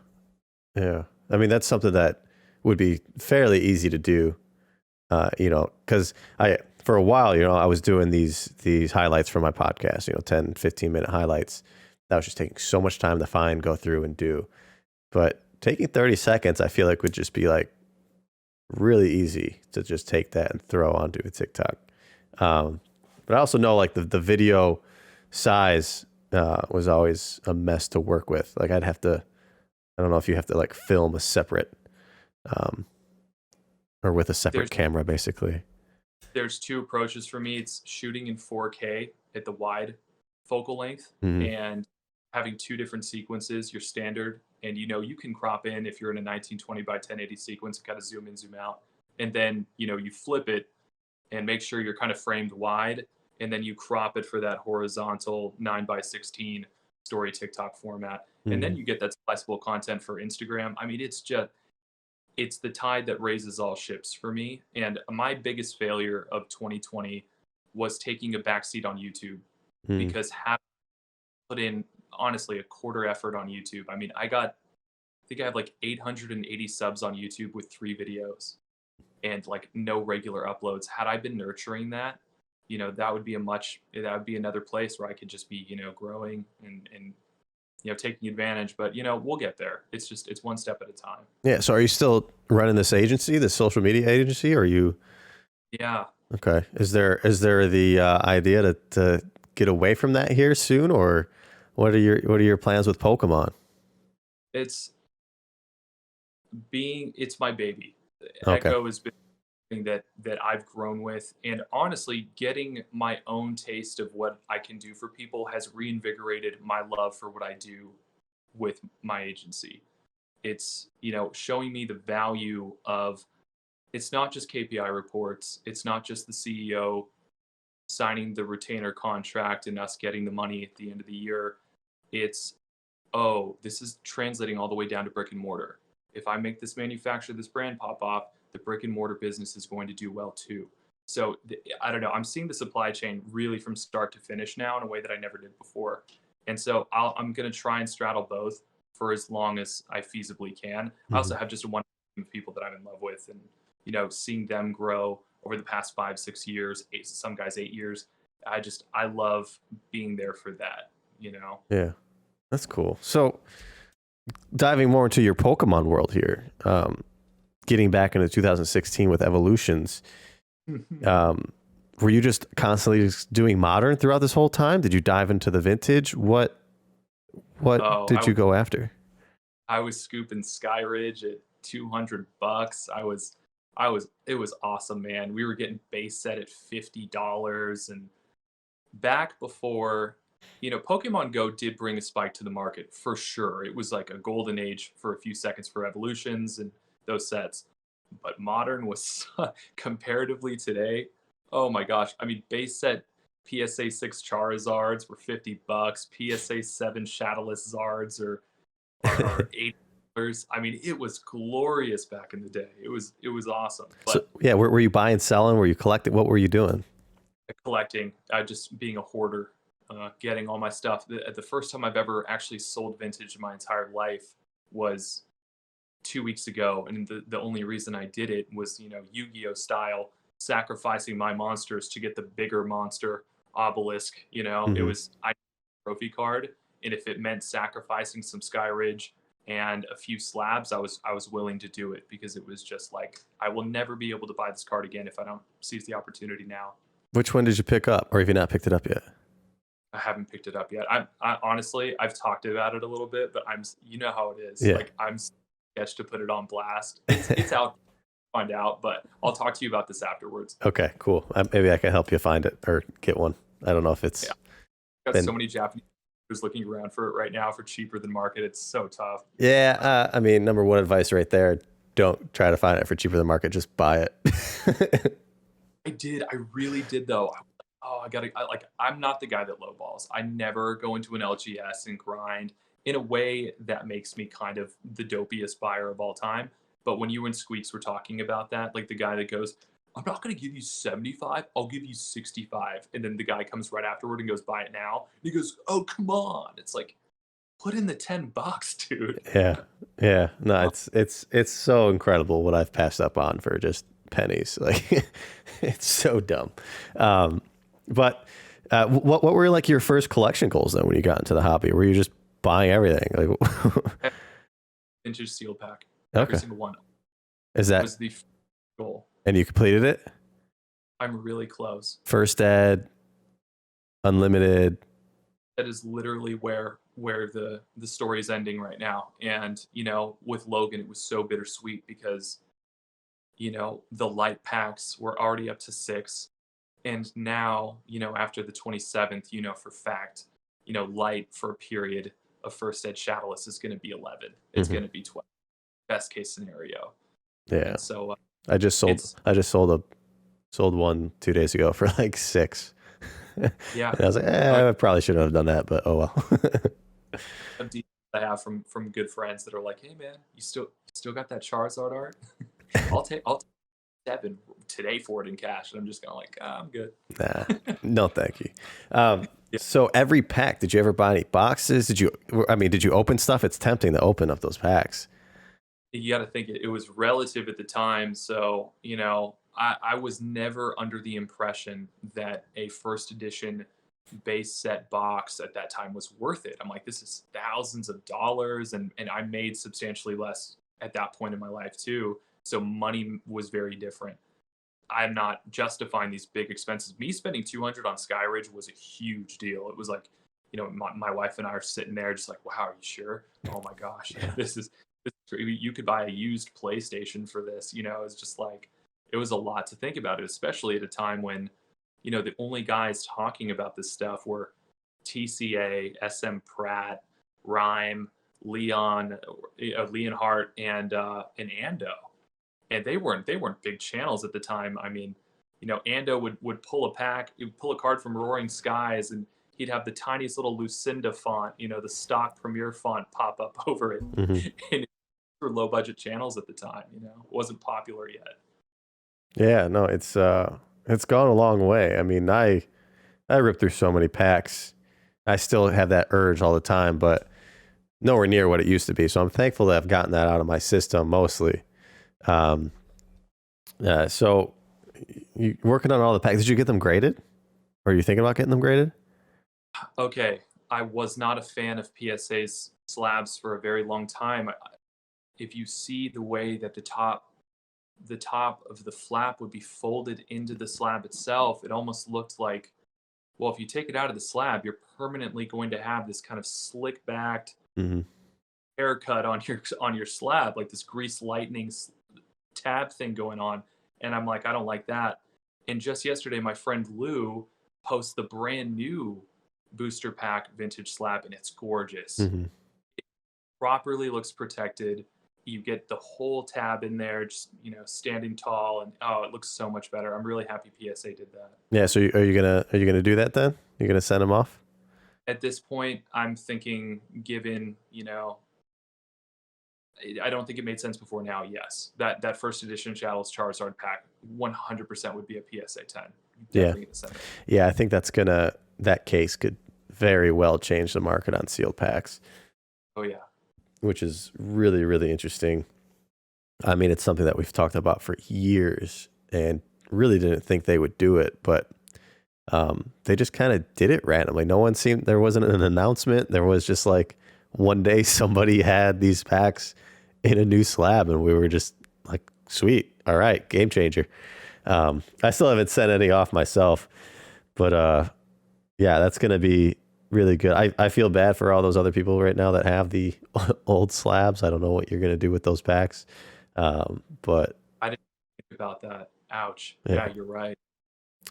I mean, that's something that would be fairly easy to do, because for a while, I was doing these highlights for my podcast, 10, 15-minute highlights. That was just taking so much time to find, go through, and do. But taking 30 seconds, I feel like would just be like really easy to just take that and throw onto a TikTok. But I also know like the video size was always a mess to work with. Like I don't know if you have to like film a separate, or with a separate camera, basically. There's 2 approaches for me. It's shooting in 4K at the wide focal length Mhm. and having two different sequences, your standard, and you can crop in if you're in a 1920 by 1080 sequence and kind of zoom in, zoom out, and then you flip it and make sure you're kind of framed wide, and then you crop it for that horizontal 9 by 16 story TikTok format, and then Mhm. you get that spliceable content for Instagram. I mean, it's the tide that raises all ships for me. And my biggest failure of 2020 was taking a backseat on YouTube Mhm. because having put in honestly a quarter effort on YouTube. I mean, I think I have like 880 subs on YouTube with 3 videos and like no regular uploads. Had I been nurturing that, that would be another place where I could just be, growing and taking advantage. But we'll get there. It's one step at a time. Yeah. So are you still running this agency, this social media agency, or are you Yeah. okay? Is there the idea to get away from that here soon, or what are your plans with Pokemon? It's it's my baby. Okay. Echo has been something that I've grown with, and honestly, getting my own taste of what I can do for people has reinvigorated my love for what I do with my agency. It's showing me the value of it's not just KPI reports, it's not just the CEO signing the retainer contract and us getting the money at the end of the year. It's, oh, this is translating all the way down to brick and mortar. If I make this manufacturer, this brand pop off, the brick and mortar business is going to do well too. So I don't know. I'm seeing the supply chain really from start to finish now in a way that I never did before. And so I'm going to try and straddle both for as long as I feasibly can. I also Mhm. have just a one team of people that I'm in love with, and seeing them grow over the past 5, 6 years, some guys 8 years. I love being there for that. Yeah, that's cool. So diving more into your Pokemon world here, getting back into 2016 with evolutions. Um, were you just constantly just doing modern throughout this whole time? Did you dive into the vintage? What Oh, did you go after? I was scooping Skyridge at $200. It was awesome, man. We were getting base set at $50, and back before, Pokemon Go did bring a spike to the market for sure. It was like a golden age for a few seconds for evolutions and those sets. But modern was comparatively today. Oh my gosh. I mean, base set PSA 6 Charizards were $50. PSA 7 Shadowless Zards are $80. I mean, it was glorious back in the day. It was awesome. So But yeah, were you buying, selling? Were you collecting? What were you doing? collecting, just being a hoarder, getting all my stuff. The first time I've ever actually sold vintage in my entire life was 2 weeks ago, and the only reason I did it was Yu-Gi-Oh style, sacrificing my monsters to get the bigger monster obelisk. It Hmm. was I trophy card, and if it meant sacrificing some Skyridge and a few slabs, I was willing to do it because it was just like I will never be able to buy this card again if I don't seize the opportunity now. Which one did you pick up, or have you not picked it up yet? I haven't picked it up yet. I honestly, I've talked about it a little bit, but you know how it is. Yeah. Like I'm sketched to put it on blast. It's out to find out, but I'll talk to you about this afterwards. Okay, cool. Maybe I can help you find it or get one. I don't know if Yeah, it's I've got so been. many Japanese who's looking around for it right now for cheaper than market. It's so tough. Yeah, I mean, number one advice right there: don't try to find it for cheaper than market. Just buy it. I really did though. Oh, I'm not the guy that lowballs. I never go into an LGS and grind in a way that makes me kind of the dopiest buyer of all time. But when you and Squeaks were talking about that, like the guy that goes, I'm not going to give you 75, I'll give you 65. And then the guy comes right afterward and goes, buy it now. And he goes, oh, come on. It's like, put in the $10, dude. Yeah, yeah. No, it's so incredible what I've passed up on for just pennies. Like, it's so dumb. Um, but what were like your first collection goals then when you got into the hobby? Were you just buying everything? Like, Vintage seal pack. Every okay, single one is that was the goal. and you completed it? I'm really close. First ed, unlimited. That is literally where the story is ending right now. And with Logan, it was so bittersweet because the light packs were already up to 6, and now after the 27th, for fact light for a period of first ed shadowless is going to be 11. It's going to be 12. Best case scenario. Yeah. And so I just sold one 2 days ago for like 6. Yeah. And I was like, I probably shouldn't have done that, but oh well. I have from good friends that are like, hey man, you still got that Charizard art? I'll take 7 today for it in cash. And I'm just kind of like, I'm good. Nah, no, thank you. So every pack, did you ever buy any boxes? Did you open stuff? It's tempting to open up those packs. You got to think it was relative at the time. So, I was never under the impression that a first edition base set box at that time was worth it. I'm like, this is thousands of dollars. And I made substantially less at that point in my life too. So money was very different. I'm not justifying these big expenses. Me spending 200 on Skyridge was a huge deal. It was like, my wife and I are sitting there just like, wow, are you sure? Oh my gosh, this is you could buy a used PlayStation for this. It's just like, it was a lot to think about it, especially at a time when, the only guys talking about this stuff were TCA, SM Pratt, Rhyme, Leonhardt, and Ando. And they weren't big channels at the time. I mean, Ando would pull a pack, he'd pull a card from Roaring Skies, and he'd have the tiniest little Lucinda font, the stock Premiere font pop up over it. And for low budget channels at the time, it wasn't popular yet. Yeah, no, it's gone a long way. I mean, I ripped through so many packs. I still have that urge all the time, but nowhere near what it used to be. So I'm thankful that I've gotten that out of my system mostly. So you working on all the packs. Did you get them graded? Or are you thinking about getting them graded? Okay. I was not a fan of PSA's slabs for a very long time. If you see the way that the top of the flap would be folded into the slab itself, it almost looked like, well, if you take it out of the slab, you're permanently going to have this kind of slick backed haircut on your slab, like this grease lightning tab thing going on. And I'm like, I don't like that. And just yesterday, my friend Lou posts the brand new booster pack vintage slab, and it's gorgeous. It properly looks protected. You get the whole tab in there, just standing tall, and it looks so much better. I'm really happy PSA did that. Yeah. So are you gonna do that then? You're gonna send them off? At this point, I'm thinking, given I don't think it made sense before now. Yes, that first edition Shadows Charizard pack 100% would be a PSA 10. Yeah. I think that case could very well change the market on sealed packs. Oh yeah. Which is really, really interesting. I mean, it's something that we've talked about for years and really didn't think they would do it, but they just kind of did it randomly. There wasn't an announcement. There was just like one day somebody had these packs in a new slab and we were just like, sweet. All right. Game changer. I still haven't sent any off myself, but yeah, that's going to be really good. I feel bad for all those other people right now that have the old slabs. I don't know what you're going to do with those packs. But I didn't think about that. Ouch. Yeah, you're right.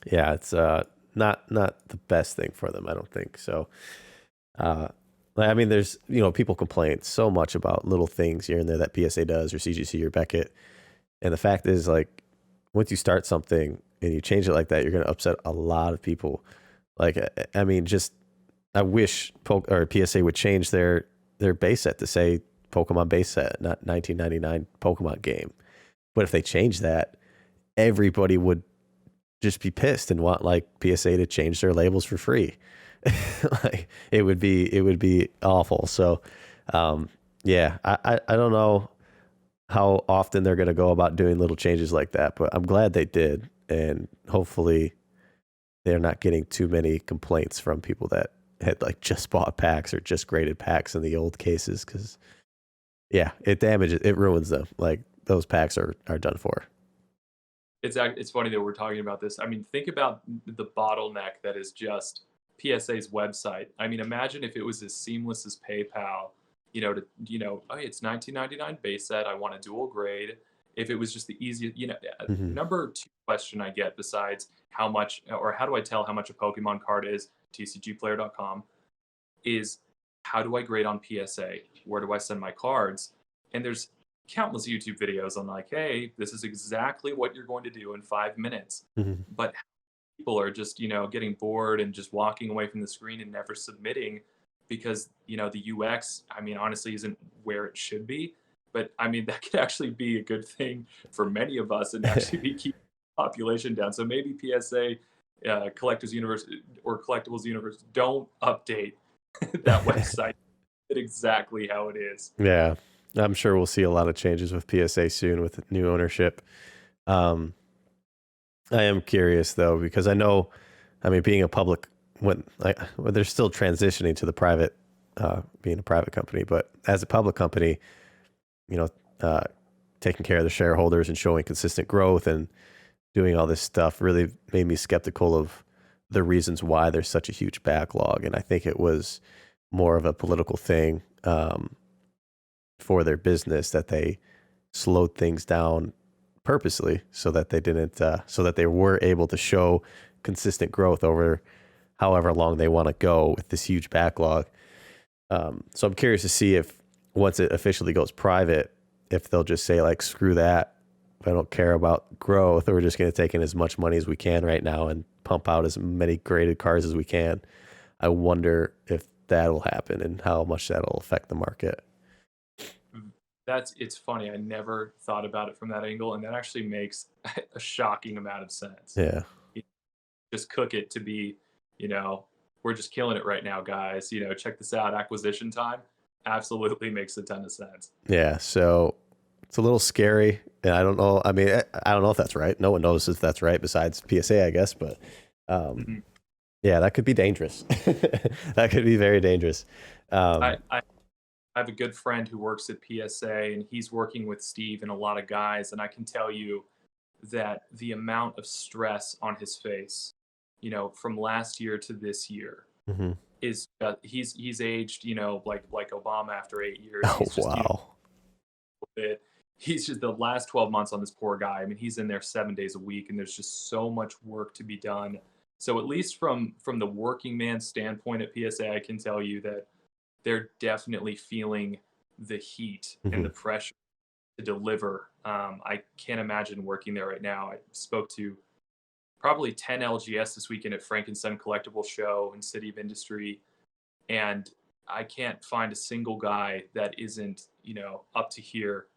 Yeah, it's not the best thing for them, I don't think. So I mean, there's, people complain so much about little things here and there that PSA does or CGC or Beckett. And the fact is, like, once you start something and you change it like that, you're going to upset a lot of people. Like, I mean, I wish PSA would change their base set to say Pokemon base set, not 1999 Pokemon game. But if they change that, everybody would just be pissed and want like PSA to change their labels for free. Like it would be awful. So yeah, I don't know how often they're going to go about doing little changes like that, but I'm glad they did, and hopefully they're not getting too many complaints from people that had like just bought packs or just graded packs in the old cases, because yeah, it ruins them. Like those packs are done for. It's funny that we're talking about this. I mean, think about the bottleneck that is just PSA's website. I mean, imagine if it was as seamless as PayPal, oh, it's $19.99 base set, I want a dual grade. If it was just the easiest, number 2 question I get besides how much, or how do I tell how much a Pokemon card is, tcgplayer.com. is how do I grade on PSA? Where do I send my cards? And there's countless YouTube videos on like, hey, this is exactly what you're going to do in 5 minutes. Mhm. But people are just, getting bored and just walking away from the screen and never submitting because, the UX, I mean, honestly, isn't where it should be. But I mean, that could actually be a good thing for many of us and actually be keeping the population down. So maybe PSA, Collectors Universe or Collectibles Universe, don't update that website exactly how it is. Yeah, I'm sure we'll see a lot of changes with PSA soon with new ownership. I am curious though, because I know, I mean, being a public, when they're still transitioning to the private, being a private company, but as a public company, taking care of the shareholders and showing consistent growth and doing all this stuff really made me skeptical of the reasons why there's such a huge backlog. And I think it was more of a political thing for their business, that they slowed things down purposely so that they didn't, so that they were able to show consistent growth over however long they want to go with this huge backlog. So I'm curious to see if once it officially goes private, if they'll just say like, screw that, I don't care about growth, or we're just going to take in as much money as we can right now and pump out as many graded cards as we can. I wonder if that'll happen and how much that'll affect the market. It's funny. I never thought about it from that angle, and that actually makes a shocking amount of sense. Yeah. Just cook it to be, we're just killing it right now, guys. Check this out. Acquisition time absolutely makes a ton of sense. Yeah. So it's a little scary. And I don't know. I mean, I don't know if that's right. No one knows if that's right besides PSA, I guess. But yeah, that could be dangerous. That could be very dangerous. I have a good friend who works at PSA, and he's working with Steve and a lot of guys. And I can tell you that the amount of stress on his face, from last year to this year, is he's aged, like Obama after 8 years. Oh, he's just, wow. He's just the last 12 months on this poor guy. I mean, he's in there 7 days a week, and there's just so much work to be done. So at least from the working man standpoint at PSA, I can tell you that they're definitely feeling the heat and the pressure to deliver. I can't imagine working there right now. I spoke to probably 10 LGS this weekend at Frank and Son Collectible Show and City of Industry, and I can't find a single guy that isn't, up to here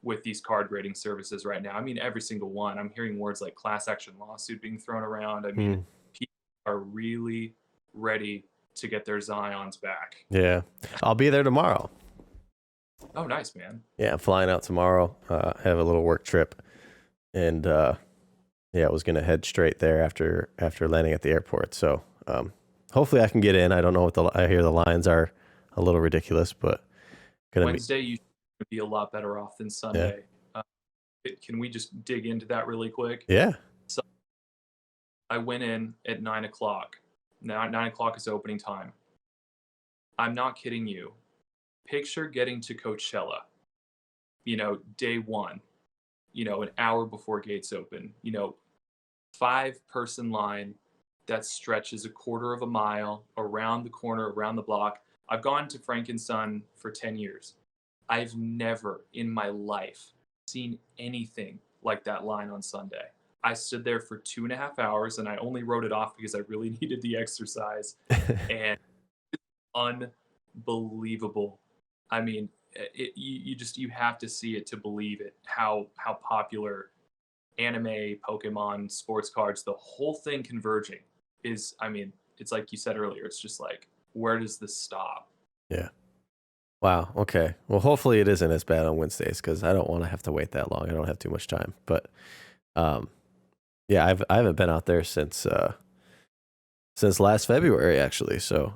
with these card grading services right now. I mean, every single one. I'm hearing words like class action lawsuit being thrown around. I mean, people are really ready to get their Zions back. Yeah. I'll be there tomorrow. Oh, nice, man. Yeah, I'm flying out tomorrow. Have a little work trip. And I was going to head straight there after landing at the airport. So hopefully I can get in. I don't know I hear the lines are a little ridiculous, but Wednesday you should be a lot better off than Sunday. Yeah. Can we just dig into that really quick? Yeah. So I went in at 9:00. Now 9:00 is opening time. I'm not kidding you. Picture getting to Coachella, day one, an hour before gates open, 5-person line that stretches a quarter of a mile around the corner, around the block. I've gone to Frank and Son for 10 years. I've never in my life seen anything like that line on Sunday. I stood there for 2.5 hours, and I only wrote it off because I really needed the exercise. And it's unbelievable. I mean, you have to see it to believe it, how popular anime, Pokemon, sports cards, the whole thing converging is. I mean, it's like you said earlier, it's just like, where does this stop? Yeah. Wow. Okay. Well, hopefully it isn't as bad on Wednesdays, because I don't want to have to wait that long. I don't have too much time. But yeah, I haven't been out there since last February, actually. So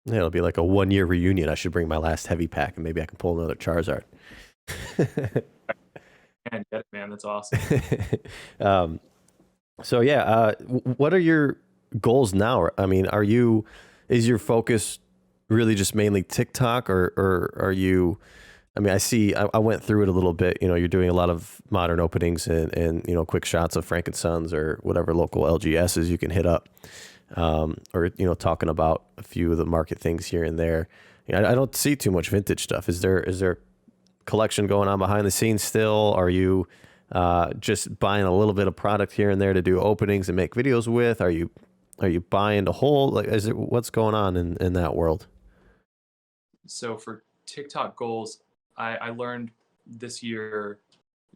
it'll be like a 1-year reunion. I should bring my last heavy pack, and maybe I can pull another Charizard. And get it, man. That's awesome. So yeah, what are your goals now? I mean, is your focus really just mainly TikTok, or are you? I mean, I went through it a little bit. You're doing a lot of modern openings and quick shots of Frank and Sons or whatever local LGSs you can hit up. or talking about a few of the market things here and there. I don't see too much vintage stuff. Is there collection going on behind the scenes still? Are you just buying a little bit of product here and there to do openings and make videos with? Are you buying the whole, like, what's going on in that world? So for TikTok goals, I learned this year,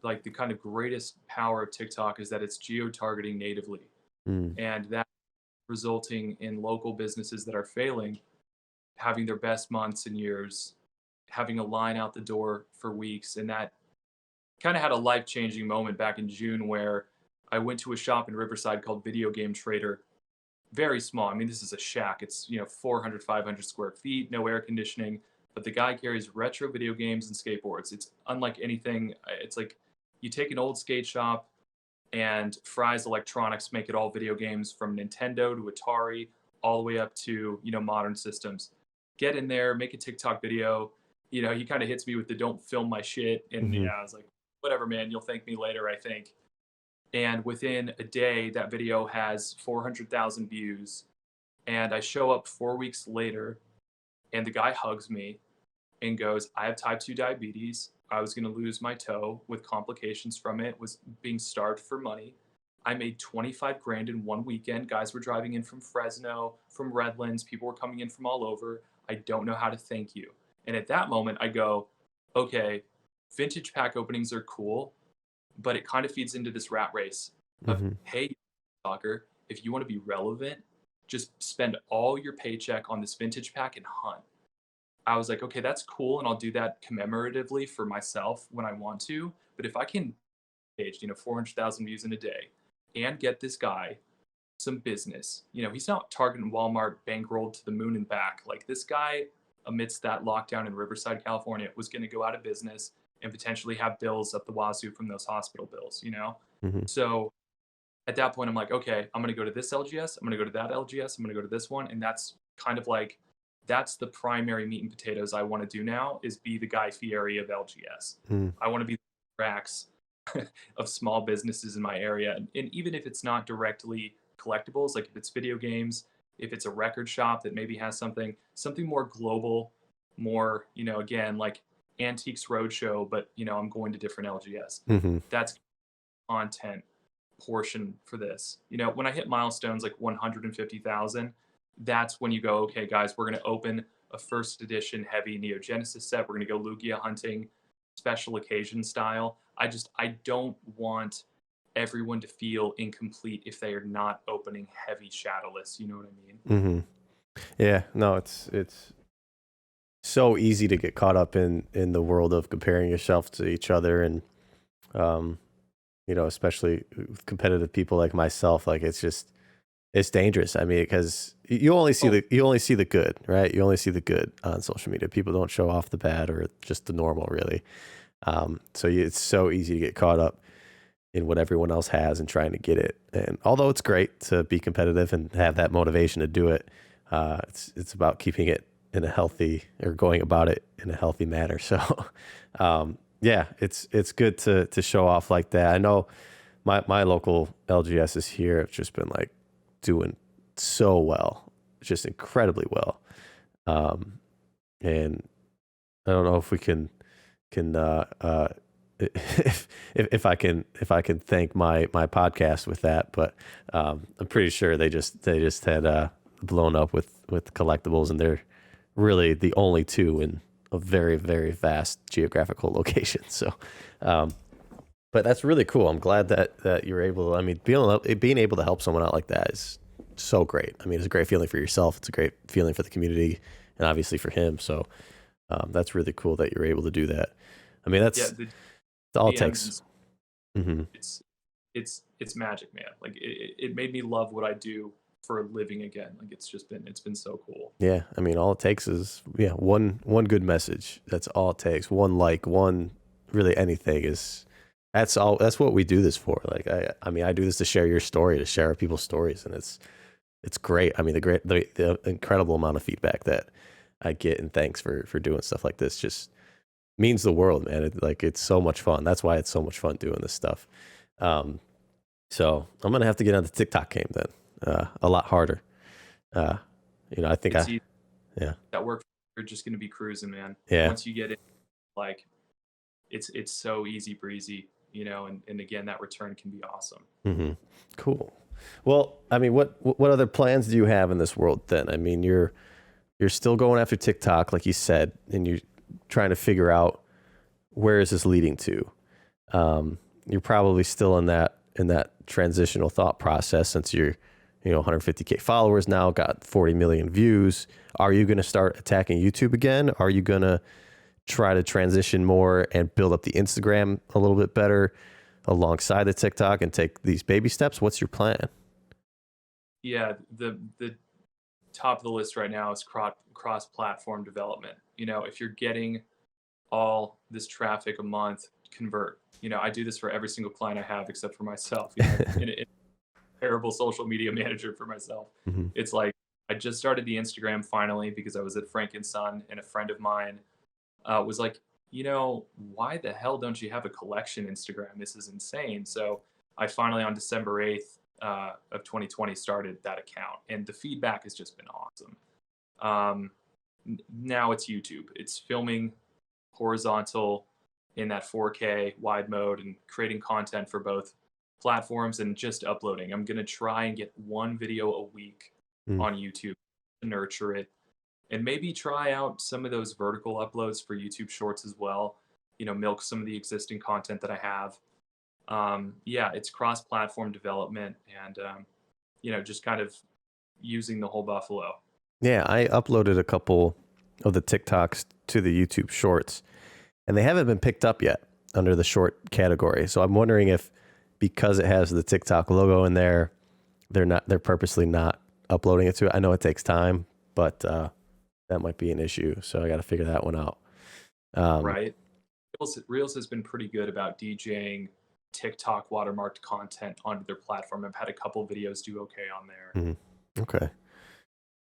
like, the kind of greatest power of TikTok is that it's geo-targeting natively. And that resulting in local businesses that are failing, having their best months and years, having a line out the door for weeks. And that kind of had a life-changing moment back in June where I went to a shop in Riverside called Video Game Trader. Very small. I mean, this is a shack. It's 400, 500 square feet, no air conditioning, but the guy carries retro video games and skateboards. It's unlike anything. It's like you take an old skate shop and Fry's Electronics make it all video games, from Nintendo to Atari all the way up to modern systems. Get in there, make a TikTok video. He kind of hits me with the "don't film my shit," and I was like, whatever, man, you'll thank me later, I think. And within a day, that video has 400,000 views. And I show up 4 weeks later, and the guy hugs me and goes, "I have type 2 diabetes. I was going to lose my toe with complications from it, was being starved for money. I made 25 grand in one weekend. Guys were driving in from Fresno, from Redlands. People were coming in from all over. I don't know how to thank you." And at that moment, I go, okay, vintage pack openings are cool, but it kind of feeds into this rat race of, hey, talker, if you want to be relevant, just spend all your paycheck on this vintage pack and hunt. I was like, okay, that's cool, and I'll do that commemoratively for myself when I want to. But if I can page 400,000 views in a day and get this guy some business, he's not Target and Walmart bankrolled to the moon and back. Like, this guy, amidst that lockdown in Riverside, California, was going to go out of business and potentially have bills up the wazoo from those hospital bills, So at that point, I'm like, okay, I'm going to go to this LGS. I'm going to go to that LGS. I'm going to go to this one. And that's kind of like, that's the primary meat and potatoes I want to do now, is be the Guy Fieri of LGS. I want to be the cracks of small businesses in my area. And even if it's not directly collectibles, like if it's video games, if it's a record shop that maybe has something more global, more, again, like Antiques Roadshow, but I'm going to different LGS. That's content portion for this. When I hit milestones like 150,000, that's when you go, okay, guys, we're going to open a first edition heavy Neo Genesis set. We're going to go Lugia hunting, special occasion style. I don't want everyone to feel incomplete if they are not opening heavy shadowless. You know what I mean? Yeah, no, it's so easy to get caught up in the world of comparing yourself to each other, and especially competitive people like myself. Like, it's dangerous. I mean, because you only see the good, right? You only see the good on social media. People don't show off the bad or just the normal, really. It's so easy to get caught up in what everyone else has and trying to get it. And although it's great to be competitive and have that motivation to do it, it's about keeping it in a healthy, or going about it in a healthy manner. So, it's good to show off like that. I know my local LGSs here have just been like doing so well, just incredibly well. And I don't know if we can if I can thank my podcast with that, but I'm pretty sure they just had blown up with collectibles, and they're really the only two in a very, very vast geographical location. So, but that's really cool. I'm glad that you're able to, I mean, being able to help someone out like that is so great. I mean, it's a great feeling for yourself. It's a great feeling for the community, and obviously for him. So that's really cool that you're able to do that. I mean, that's all it takes. It's magic, man. Like, it made me love what I do for a living again. Like, it's been so cool. Yeah, I mean, all it takes is one good message. That's all it takes. One like, one really anything is. That's all. That's what we do this for. Like, I mean, I do this to share your story, to share people's stories, and it's great. I mean, the incredible amount of feedback that I get, and thanks for doing stuff like this just means the world, man. It's so much fun. That's why it's so much fun doing this stuff. So I'm gonna have to get on the TikTok game then, a lot harder. Uh, I think It's easy. yeah, That work, you're just going to be cruising, man. yeah. Once you get it, like it's so easy breezy, and again, that return can be awesome. Mm-hmm. Cool. Well, I mean, what other plans do you have in this world then? I mean, you're still going after TikTok, like you said, and you're trying to figure out where is this leading to. You're probably still in that transitional thought process since you're 150K followers now, got 40 million views. Are you going to start attacking YouTube again? Are you going to try to transition more and build up the Instagram a little bit better alongside the TikTok and take these baby steps? What's your plan? Yeah, the top of the list right now is cross-platform development. If you're getting all this traffic a month, convert. I do this for every single client I have except for myself. In a terrible social media manager for myself. Mm-hmm. It's like I just started the Instagram finally because I was at Frank and Son, and a friend of mine was like, why the hell don't you have a collection Instagram? This is insane. So I finally, on December 8th of 2020, started that account, and the feedback has just been awesome. Now it's YouTube. It's filming horizontal in that 4K wide mode and creating content for both platforms and just uploading. I'm going to try and get one video a week on YouTube to nurture it, and maybe try out some of those vertical uploads for YouTube Shorts as well. Milk some of the existing content that I have. Yeah, it's cross-platform development, and just kind of using the whole buffalo. Yeah, I uploaded a couple of the TikToks to the YouTube Shorts, and they haven't been picked up yet under the short category. So I'm wondering if, because it has the TikTok logo in there, they're purposely not uploading it to it. I know it takes time, but that might be an issue. So I got to figure that one out. Right. Reels has been pretty good about DJing TikTok watermarked content onto their platform. I've had a couple videos do okay on there. Mm-hmm. Okay.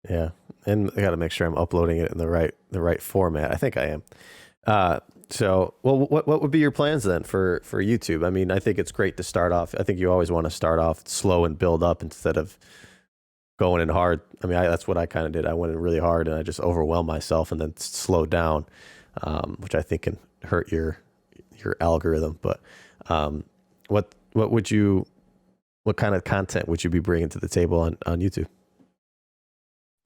Yeah, and I got to make sure I'm uploading it in the right format. I think I am. So, well, what would be your plans then for YouTube? I mean, I think it's great to start off. I think you always want to start off slow and build up instead of going in hard. I mean, that's what I kind of did. I went in really hard and I just overwhelmed myself and then slowed down, which I think can hurt your algorithm. But what kind of content would you be bringing to the table on YouTube?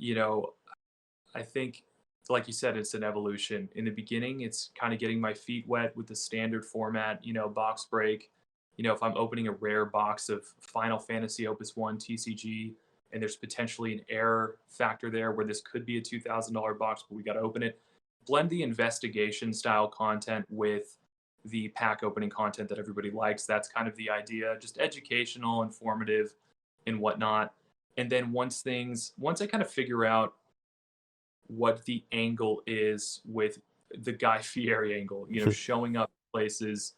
I think, like you said, it's an evolution. In the beginning, it's kind of getting my feet wet with the standard format, box break. If I'm opening a rare box of Final Fantasy Opus 1 TCG, and there's potentially an error factor there where this could be a $2,000 box, but we got to open it. Blend the investigation style content with the pack opening content that everybody likes. That's kind of the idea, just educational, informative, and whatnot. And then once I kind of figure out what the angle is with the Guy Fieri angle, showing up places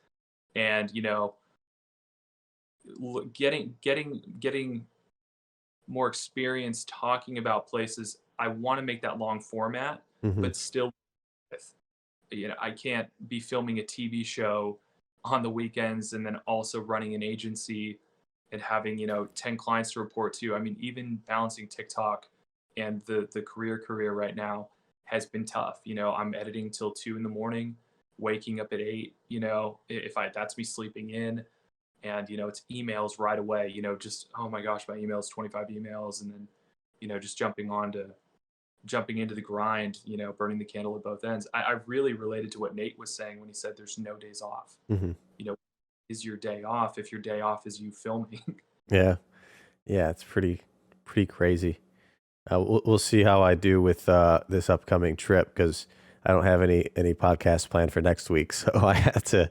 and, getting more experience talking about places. I want to make that long format, but still with, I can't be filming a TV show on the weekends and then also running an agency and having 10 clients to report to. I mean, even balancing TikTok and the career right now has been tough. I'm editing till 2 a.m, waking up at 8. That's me sleeping in, and it's emails right away. Just, oh my gosh, my emails, 25 emails, and then just jumping into the grind. Burning the candle at both ends. I really related to what Nate was saying when he said there's no days off. Is your day off if your day off is you filming? Yeah, it's pretty crazy. We'll see how I do with this upcoming trip because I don't have any podcasts planned for next week, so I have to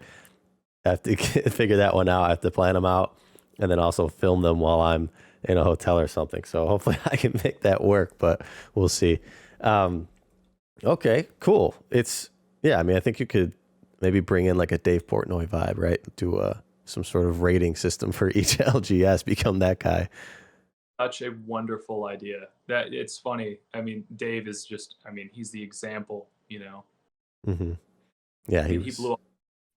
figure that one out. I have to plan them out and then also film them while I'm in a hotel or something. So hopefully I can make that work, but we'll see. Okay, cool. I mean, I think you could maybe bring in like a Dave Portnoy vibe, right? Do some sort of rating system for each LGS, become that guy. Such a wonderful idea. That it's funny. I mean, Dave is just, he's the example, Mm-hmm. Yeah, he blew up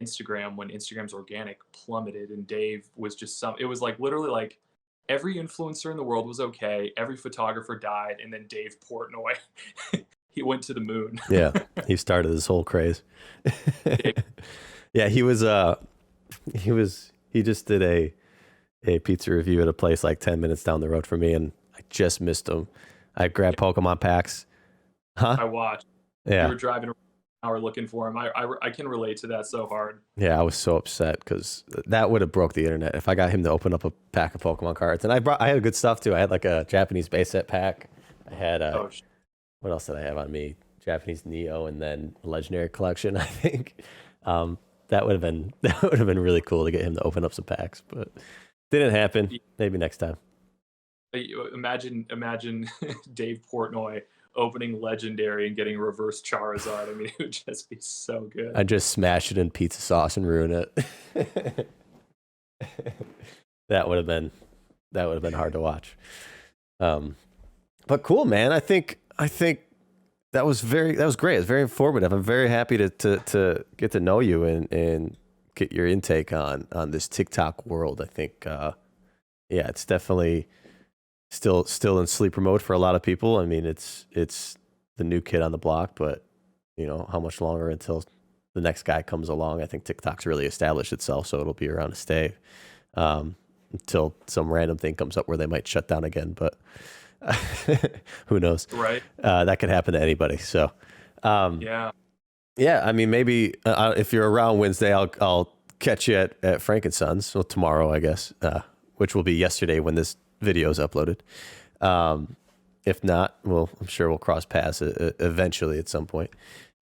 Instagram when Instagram's organic plummeted, and Dave was just it was like literally like every influencer in the world was okay. Every photographer died, and then Dave Portnoy, he went to the moon. Yeah, he started this whole craze. Dave, Yeah, he just did a pizza review at a place like 10 minutes down the road from me, and I just missed him. I grabbed Pokemon packs. Huh? I watched. Yeah. You were driving an hour looking for him. I can relate to that so hard. Yeah, I was so upset because that would have broke the internet if I got him to open up a pack of Pokemon cards. And I had good stuff too. I had like a Japanese base set pack. I had what else did I have on me? Japanese Neo, and then Legendary collection, I think. That would have been really cool to get him to open up some packs, but didn't happen. Maybe next time. Imagine Dave Portnoy opening Legendary and getting reverse Charizard. I mean, it would just be so good. I'd just smash it in pizza sauce and ruin it. That would have been hard to watch. But cool, man. I think that was great. It's very informative. I'm very happy to get to know you and get your intake on this TikTok world. I think yeah, it's definitely still in sleeper mode for a lot of people. I mean, it's the new kid on the block, but you know, how much longer until the next guy comes along? I think TikTok's really established itself, so it'll be around to stay until some random thing comes up where they might shut down again. But who knows? Right. That could happen to anybody. So yeah. I mean, maybe if you're around Wednesday, I'll catch you at Frank and Sons. So tomorrow, I guess, which will be yesterday when this video is uploaded. If not, well, I'm sure we'll cross paths eventually at some point.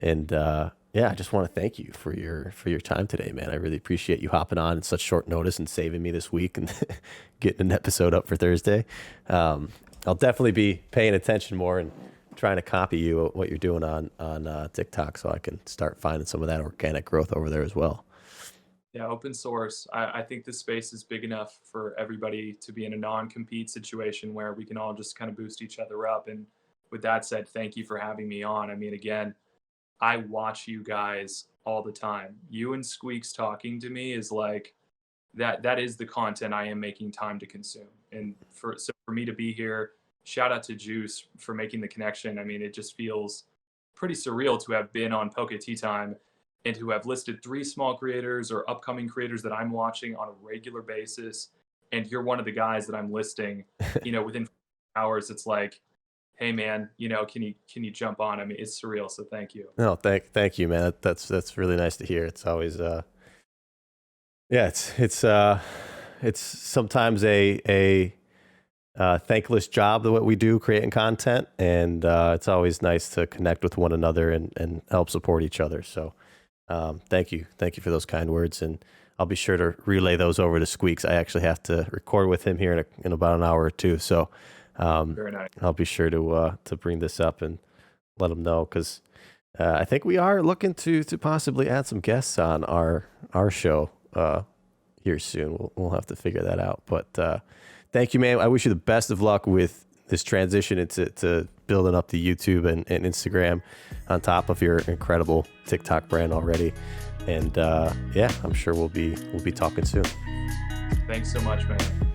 And yeah, I just want to thank you for your time today, man. I really appreciate you hopping on in such short notice and saving me this week and getting an episode up for Thursday. I'll definitely be paying attention more and trying to copy you what you're doing on TikTok, so I can start finding some of that organic growth over there as well. Yeah, open source. I think this space is big enough for everybody to be in a non-compete situation where we can all just kind of boost each other up. And with that said, thank you for having me on. I mean, again, I watch you guys all the time. You and Squeaks talking to me is like, that is the content I am making time to consume. And for me to be here, shout out to Juice for making the connection. I mean, it just feels pretty surreal to have been on Poke Tea Time and to have listed 3 small creators or upcoming creators that I'm watching on a regular basis. And you're one of the guys that I'm listing, you know, within hours. It's like, hey man, you know, can you jump on? I mean, it's surreal. So thank you. No, thank you, man. That's really nice to hear. It's always, yeah, it's sometimes a thankless job what we do, creating content, and it's always nice to connect with one another and help support each other. So thank you for those kind words, and I'll be sure to relay those over to Squeaks. I actually have to record with him here in about an hour or two, so very nice. I'll be sure to bring this up and let him know, because I think we are looking to possibly add some guests on our show here soon. We'll have to figure that out, but thank you, man. I wish you the best of luck with this transition into building up the YouTube and Instagram on top of your incredible TikTok brand already. And yeah, I'm sure we'll be talking soon. Thanks so much, man.